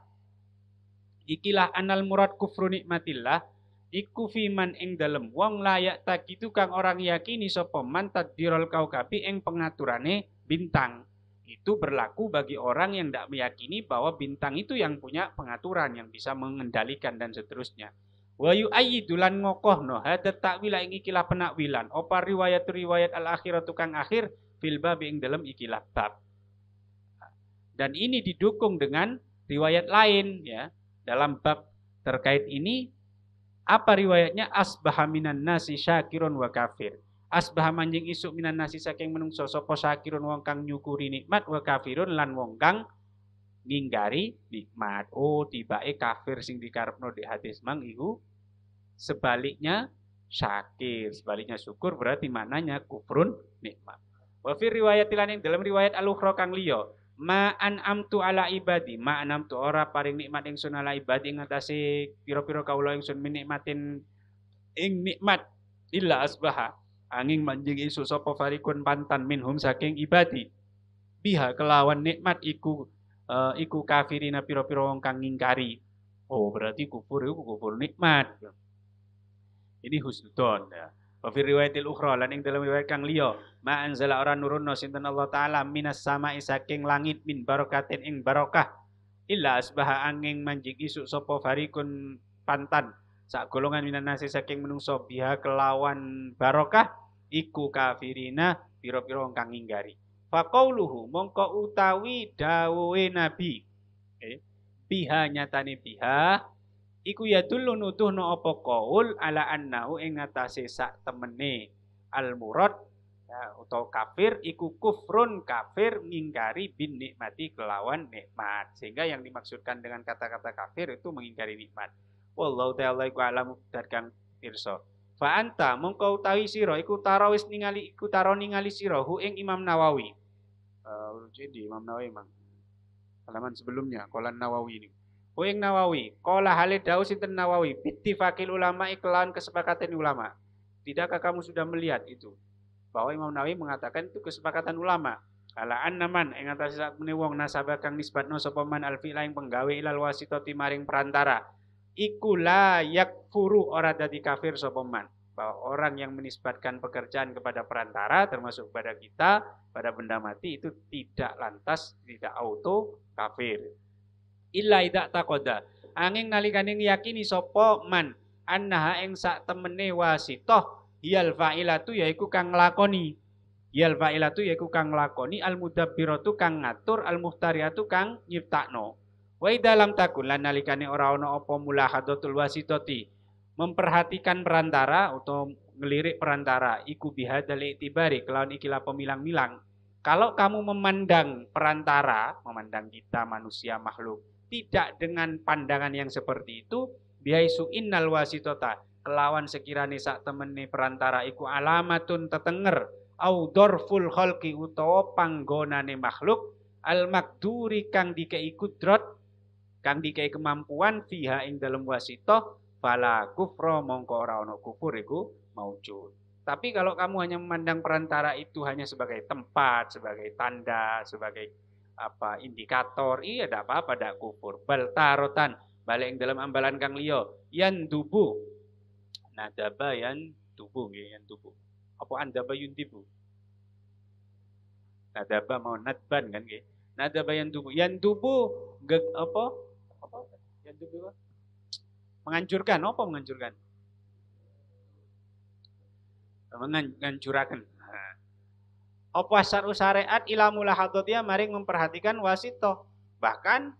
anal murad kufru nikmatillah iku fiman ing dalem wong layak takitu kang orang yakini sapa man tadbirul kaukabi ing pengaturane bintang. Itu berlaku bagi orang yang tidak meyakini bahwa bintang itu yang punya pengaturan, yang bisa mengendalikan dan seterusnya. Wa yu'ayyidu lan ngokohno hada takwila ing ikilah penakwilan apa riwayat al-akhirat tukang akhir fil bab ing dalam ikilah bab. Dan ini didukung dengan riwayat lain ya. Dalam bab terkait ini apa riwayatnya asbaha minan nasi syakirun wa kafir. Asbah manjing isuk minan nasi saking menungso sapa syakirun wong kang nyukuri nikmat wa kafirun lan wong kang nginggari nikmat. Oh, tibake kafir sing dikarepno di hadis mang iku sebaliknya syakir, sebaliknya syukur berarti maknanya kufrun nikmat. Wa fi riwayatilan ing dalam riwayat al-ukhra kang liya ma an'amtu ala ibadi ma an'amtu ora paring nikmat ingsun ala ibadi ing atase pira-pira kawula ingsun nikmatin ing nikmat illa asbaha angin manjing isu sapa farikun pantan minhum saking ibadi biha kelawan nikmat iku kafirina pira-pira wong kang ngingkari. Oh, berarti kufur iku kufur nikmat. Ini husnudon ya. Wa fi riwayatil ukhra lan ing dalam riwayat kang liya ma anzala ora nurunna sinten Allah taala minas sama'i saking langit min barakatin ing barokah illa asbaha angin manjing isu sapa farikun pantan sak golongan minan nasi saking menungso biha kelawan barokah iku kafirina pira-pira wong kang nginggari. Faqauluhu mongko utawi dawuhe nabi biha nyatane biha iku yadullu nuduhno apa qaul ala annahu ing atase sak temene al murad ya, utawa kafir iku kufrun kafir ngingkari bin nikmati kelawan nikmat. Sehingga yang dimaksudkan dengan kata-kata kafir itu mengingkari nikmat. Wallahu ta'ala iku alam darkang pirsa. Fa anta mongko utawi sira iku tarawis ningali sira hu ing Imam Nawawi. Jadi Imam Nawawi mang. Halaman sebelumnya qolan Nawawi ini. Hu ing Nawawi, qala hale dawu sinten Nawawi bittifaqil ulama iklan kesepakatan ulama. Tidakkah kamu sudah melihat itu? Bahwa Imam Nawawi mengatakan itu kesepakatan ulama. Ala annaman ing atase sak meneh wong nasabah kang nisbatno sapa man alfi'la ing penggawe ilal wasitati maring perantara. Iku la yakfuru ora dadi kafir sapa man. Bahwa orang yang menisbatkan pekerjaan kepada perantara termasuk kepada kita, pada benda mati itu tidak lantas tidak auto kafir. Illa idza taqada. Angin nalikane yakini sapa man annaha ing sak temene wasitoh hiyal fa'ilatu yaiku kang nglakoni. Hiyal fa'ilatu yaiku kang nglakoni al mudabbiratu kang ngatur al muhtariatu kang nyiptakno. Wa dalam takun lan nalikane ora ana apa mulahadatul wasitati memperhatikan perantara atau ngelirik perantara iku bihadal itibari kelawan ikilah pemilang-milang. Kalau kamu memandang perantara, memandang kita manusia makhluk tidak dengan pandangan yang seperti itu, bihaisu innal wasitota kelawan sekirane sak temene perantara iku alamatun tetenger au dorful khalqi utawa panggonane makhluk al makduri kang dikei kudrat kang dikei kemampuan fiha ing dalem wasitoh fala kufra mongko ora ana kufur iku maujud. Tapi kalau kamu hanya memandang perantara itu hanya sebagai tempat, sebagai tanda, sebagai apa indikator, iya tidak apa-apa, tidak kufur. Bal tarotan balik dalam ambalan kang liya yan dubu nadaba yan dubu nggih yan dubu. Apa andaba yun dubu? Nadaba mau nadban kan nggih. Nadaba yan dubu apa? Apa? Yan dubu apa? Menganjurkan, apa menganjurkan? Menganjuraken. Apa syariat ila mulahadhatia maring memperhatikan wasito. Bahkan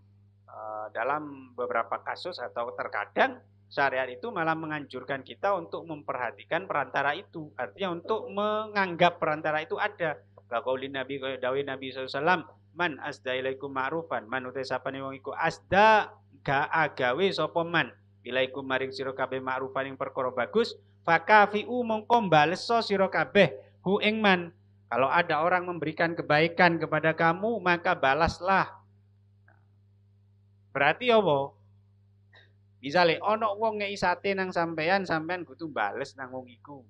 dalam beberapa kasus atau terkadang syariat itu malah menganjurkan kita untuk memperhatikan perantara itu. Artinya untuk menganggap perantara itu ada. Qaulin Nabi dawuh Nabi SAW, man asda ilaikum ma'rufan, man utai sapane wong iku asda ga agawe sapa man ilaikum maring sira kabeh ma'rufan ing perkara bagus, fakafiu mongko baleso sira kabeh hu ing man. Kalau ada orang memberikan kebaikan kepada kamu, maka balaslah. Berarti apa? Misale ana wong ngeki sate nang sampean kudu bales nang wong iku.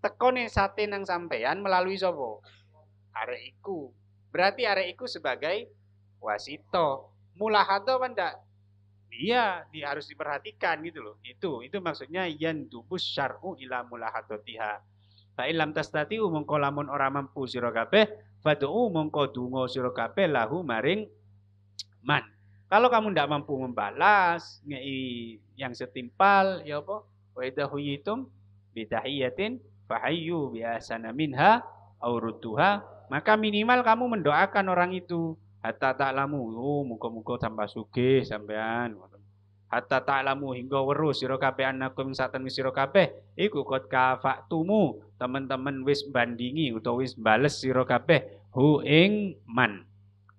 Tekone sate nang sampean melalui sapa? Arek iku. Berarti arek iku sebagai wasito. Mulahadha apa ndak? Dia harus diperhatikan gitu loh. Itu maksudnya yan dubus syar'u ila mulahadatiha. Fa illam tastati mongko lamun ora mampu sira kabeh, fad'u mongko donga sira kabeh lahu maring man. Kalau kamu ndak mampu membalas ngei yang setimpal ya apa? Wa idza huyitum bidahiyatin fahayyu bi ahsana minha aw rudduha, maka minimal kamu mendoakan orang itu. Hatta ta'lamu, muga-muga tambah sugih sampean. Hatta ta'lamu hingga weruh sira kabeh annakum saten sira kabeh iku qad kafa'tumu, teman-teman wis bandingi utawa wis bales sira kabeh hu ing man.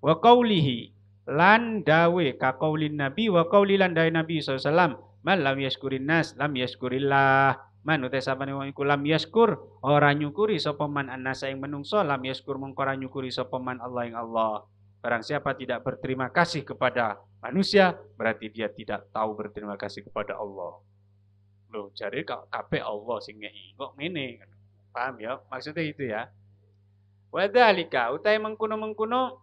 Wa qaulihi lan dawe ka qaulin nabi wa qauli lan dawe Nabi sallallahu alaihi wasallam, man lam yaskurin nas lam yaskurillah. Man uta sapane wong iku lam yaskur ora nyukuri sapa man annasa ing menungso, lam yaskur mongko ora nyukuri sapa man Allah ing Allah. Barang siapa tidak berterima kasih kepada manusia, berarti dia tidak tahu berterima kasih kepada Allah. Loh, jadi kabeh Allah sing ngei. Kok ngene? Paham ya? Maksudnya itu ya. Wa dzalika utai mengkuno-mengkuno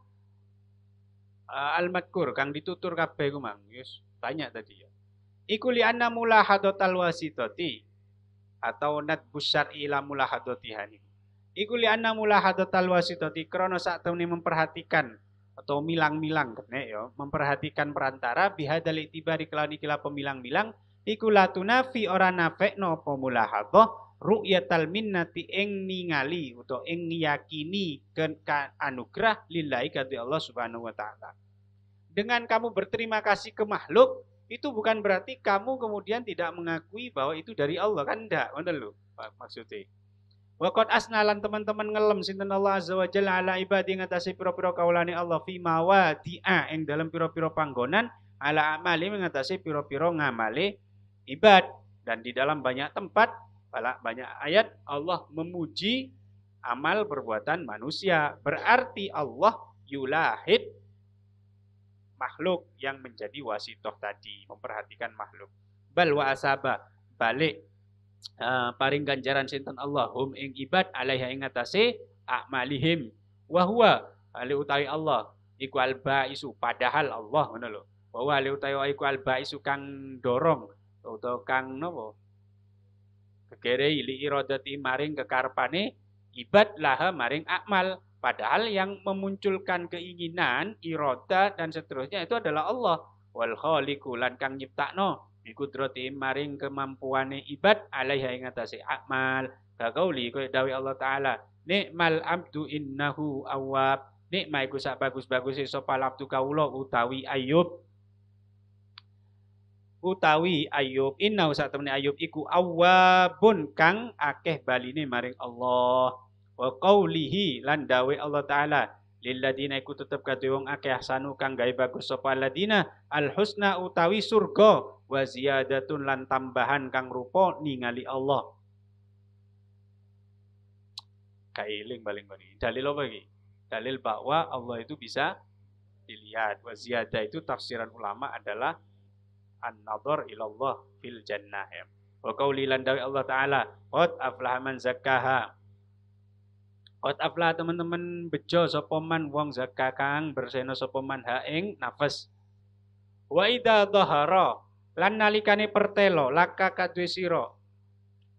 al-madkur kang ditutur kabeh ku mang. Wis banyak tadi ya. Iku li anna mulahadatal wasitati atau nadbus syar'i ila mulahadatiha. Iku li anna mulahadatal wasitati krana sak temene memperhatikan atau milang-milang kene ya, memperhatikan perantara bihadal itibari kelawan ikilah pemilang-milang iku latunafi ora nafekno apa mulahadhah ru'yatal minnati ing ningali utawa ing yakini anugerah lillahi kadhi Allah Subhanahu wa taala. Dengan kamu berterima kasih ke makhluk itu bukan berarti kamu kemudian tidak mengakui bahwa itu dari Allah, kan enggak, ngoten lho maksudnya. Wa qad asnalan teman-teman ngelem sinten Allah azza wa jalla ala ibadi ngatasi pira-pira kaulane Allah fi mawadi'a ing dalam pira-pira panggonan ala amali ngatasi pira-pira ngamale ibad, dan di dalam banyak tempat banyak ayat Allah memuji amal perbuatan manusia. Berarti Allah yulahid makhluk yang menjadi wasitoh tadi, memperhatikan makhluk. Bal wa asaba balik paring ganjaran sinten Allah hum ing ibad alaiha ing atase a'malihim wa huwa ali utawi Allah iku albaisu, padahal Allah ngono lho, wa huwa ali utawi iku albaisu kang dorong utawa kang napa kekerei li iradati maring kekarepane ibad laha maring akmal, padahal yang memunculkan keinginan irada dan seterusnya itu adalah Allah. Wal khaliqu lan kang nyiptakno bikudrati maring kemampuane ibad alaiha ing atase amal. Kaqauli kowe dawuh Allah taala, nikmal abdu innahu awwab. Nikmah iku sak bagus-baguse sapa abdu kawula utawi Ayub. Innahu sak temene Ayub iku awwabun kang akeh baline maring Allah. Wa qaulihi lan dawuh Allah taala, Lilladina iku tetep kadhe wong akeh ahsanu kang gawe bagus sapa ladina alhusna utawi surga wa ziyadatun lan tambahan kang rupa ningali Allah. Kailing paling bani. Dalil apa iki? Dalil bahwa Allah itu bisa dilihat. Wa ziyadah itu tafsiran ulama adalah an-nadhar ilallah fil jannah. Wa qauli lan dawi Allah taala, qad aflaha man zakkaha. Qad aflaha teman-teman bejo sapa man wong zakka kang berseno sapa man ha ing nafas. Wa idza dhahara lan nalikane pertelo laka kadwe sira.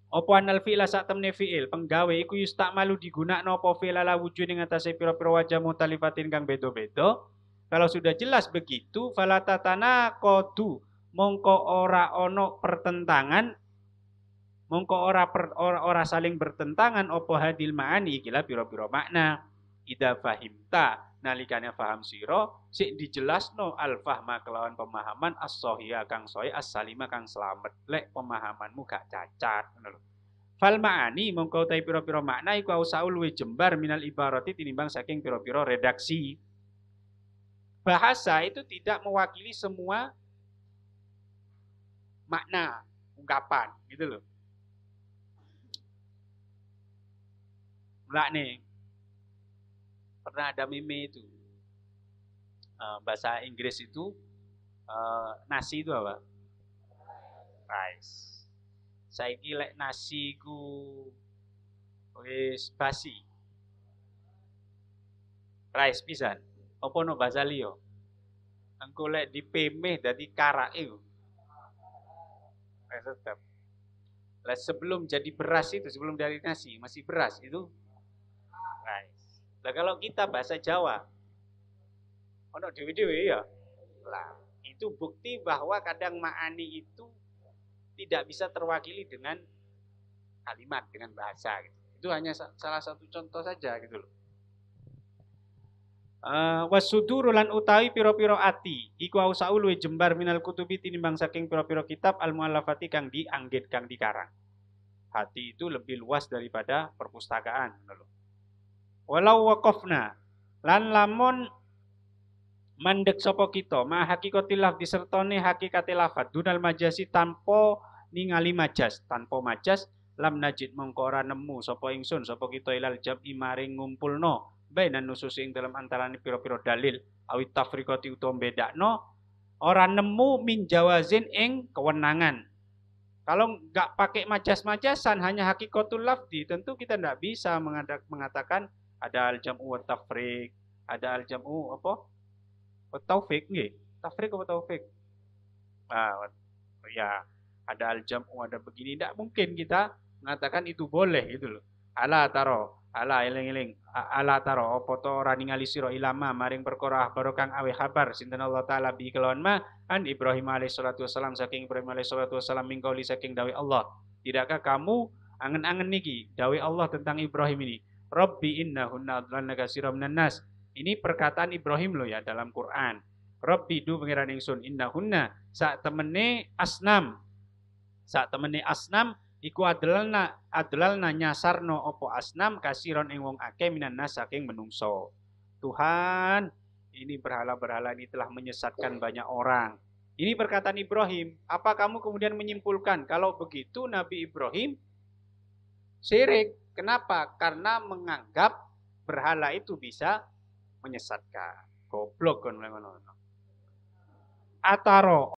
Apa anal fi'la sak temne fi'il penggawe iku yustakmalu digunakno apa fi'la la wujud ing atase pira-pira wajah mutalifatin kang beda-beda. Kalau sudah jelas begitu fala tatana qadu mongko ora ono pertentangan mongko ora saling bertentangan apa hadil ma'ani ikilah pira-pira makna. Ida fahimta nalikane faham sira sik dijelasno al fahma kelawan pemahaman as-sahih kang sahih as-salima kang selamat lek pemahamanmu gak cacat ngono lho. Fal ma'ani mongko utai pira-pira makna iku ausaul we jembar minal ibarati tinimbang saking pira-pira redaksi. Bahasa itu tidak mewakili semua makna ungkapan gitu loh. Mulak nih, pernah ada meme itu bahasa Inggris itu nasi itu apa? Rice. Saiki lek nasi ku wis basi. Rice pisan. Apa no bahasa liya? Engko lek dipemeh dadi karake. Tetap. Lah sebelum jadi beras itu, sebelum dari nasi masih beras itu rice. Lah kalau kita bahasa Jawa ono dewe-dewe ya. Lah, itu bukti bahwa kadang ma'ani itu tidak bisa terwakili dengan kalimat, dengan bahasa gitu. Itu hanya salah satu contoh saja gitu loh. Wasuduru lan utawi piro-piro ati iku ausaul we jembar minal kutubi tinimbang saking piro-piro kitab al muallafati kang dianggit kang dikarang. Hati itu lebih luas daripada perpustakaan. Walau waqafna lan lamun mandek sapa kita ma hakikatil lafzi sertane hakikate lafaz dunal majasi tanpa ningali majas, tanpa majas lam najid mongko ora nemu sapa ingsun sapa kita ilal jam'i maring ngumpulno bainan nusus ing dalam antarané pira-pira dalil awit tafriqati utawa bedakno ora nemu min jawazin ing kewenangan. Kalau enggak pakai majas-majasan hanya hakikatul lafzi tentu kita enggak bisa mengatakan ada al-jam'u wa tafriq, ada al-jam'u apa? Wa taufik nggih. Tafriq apa taufik? Ya, ada al-jam'u ada begini enggak mungkin kita mengatakan itu boleh gitu loh. Ala taro, ala eling-eling, ala taro apa to ora ningali sira ilama maring perkara barokang awe kabar sinten Allah taala bi kelawan ma an Ibrahim alaihi salatu wasalam saking Ibrahim alaihi salatu wasalam mingkauli saking dawuh Allah. Tidakkah kamu angen-angen niki dawuh Allah tentang Ibrahim ini? Rabbi innahunna adlalna katsiran minan nas. Ini perkataan Ibrahim loh ya dalam Quran. Rabbi du pangeran ingsun innahunna sak temene asnam. Sak temene asnam iku adlalna nyasarno opo asnam kasiron ing wong akeh minan nas saking menungso. Tuhan, ini berhala-berhala ini telah menyesatkan banyak orang. Ini perkataan Ibrahim. Apa kamu kemudian menyimpulkan kalau begitu Nabi Ibrahim syirik? Kenapa? Karena menganggap berhala itu bisa menyesatkan. Goblok kan ngono. Ataro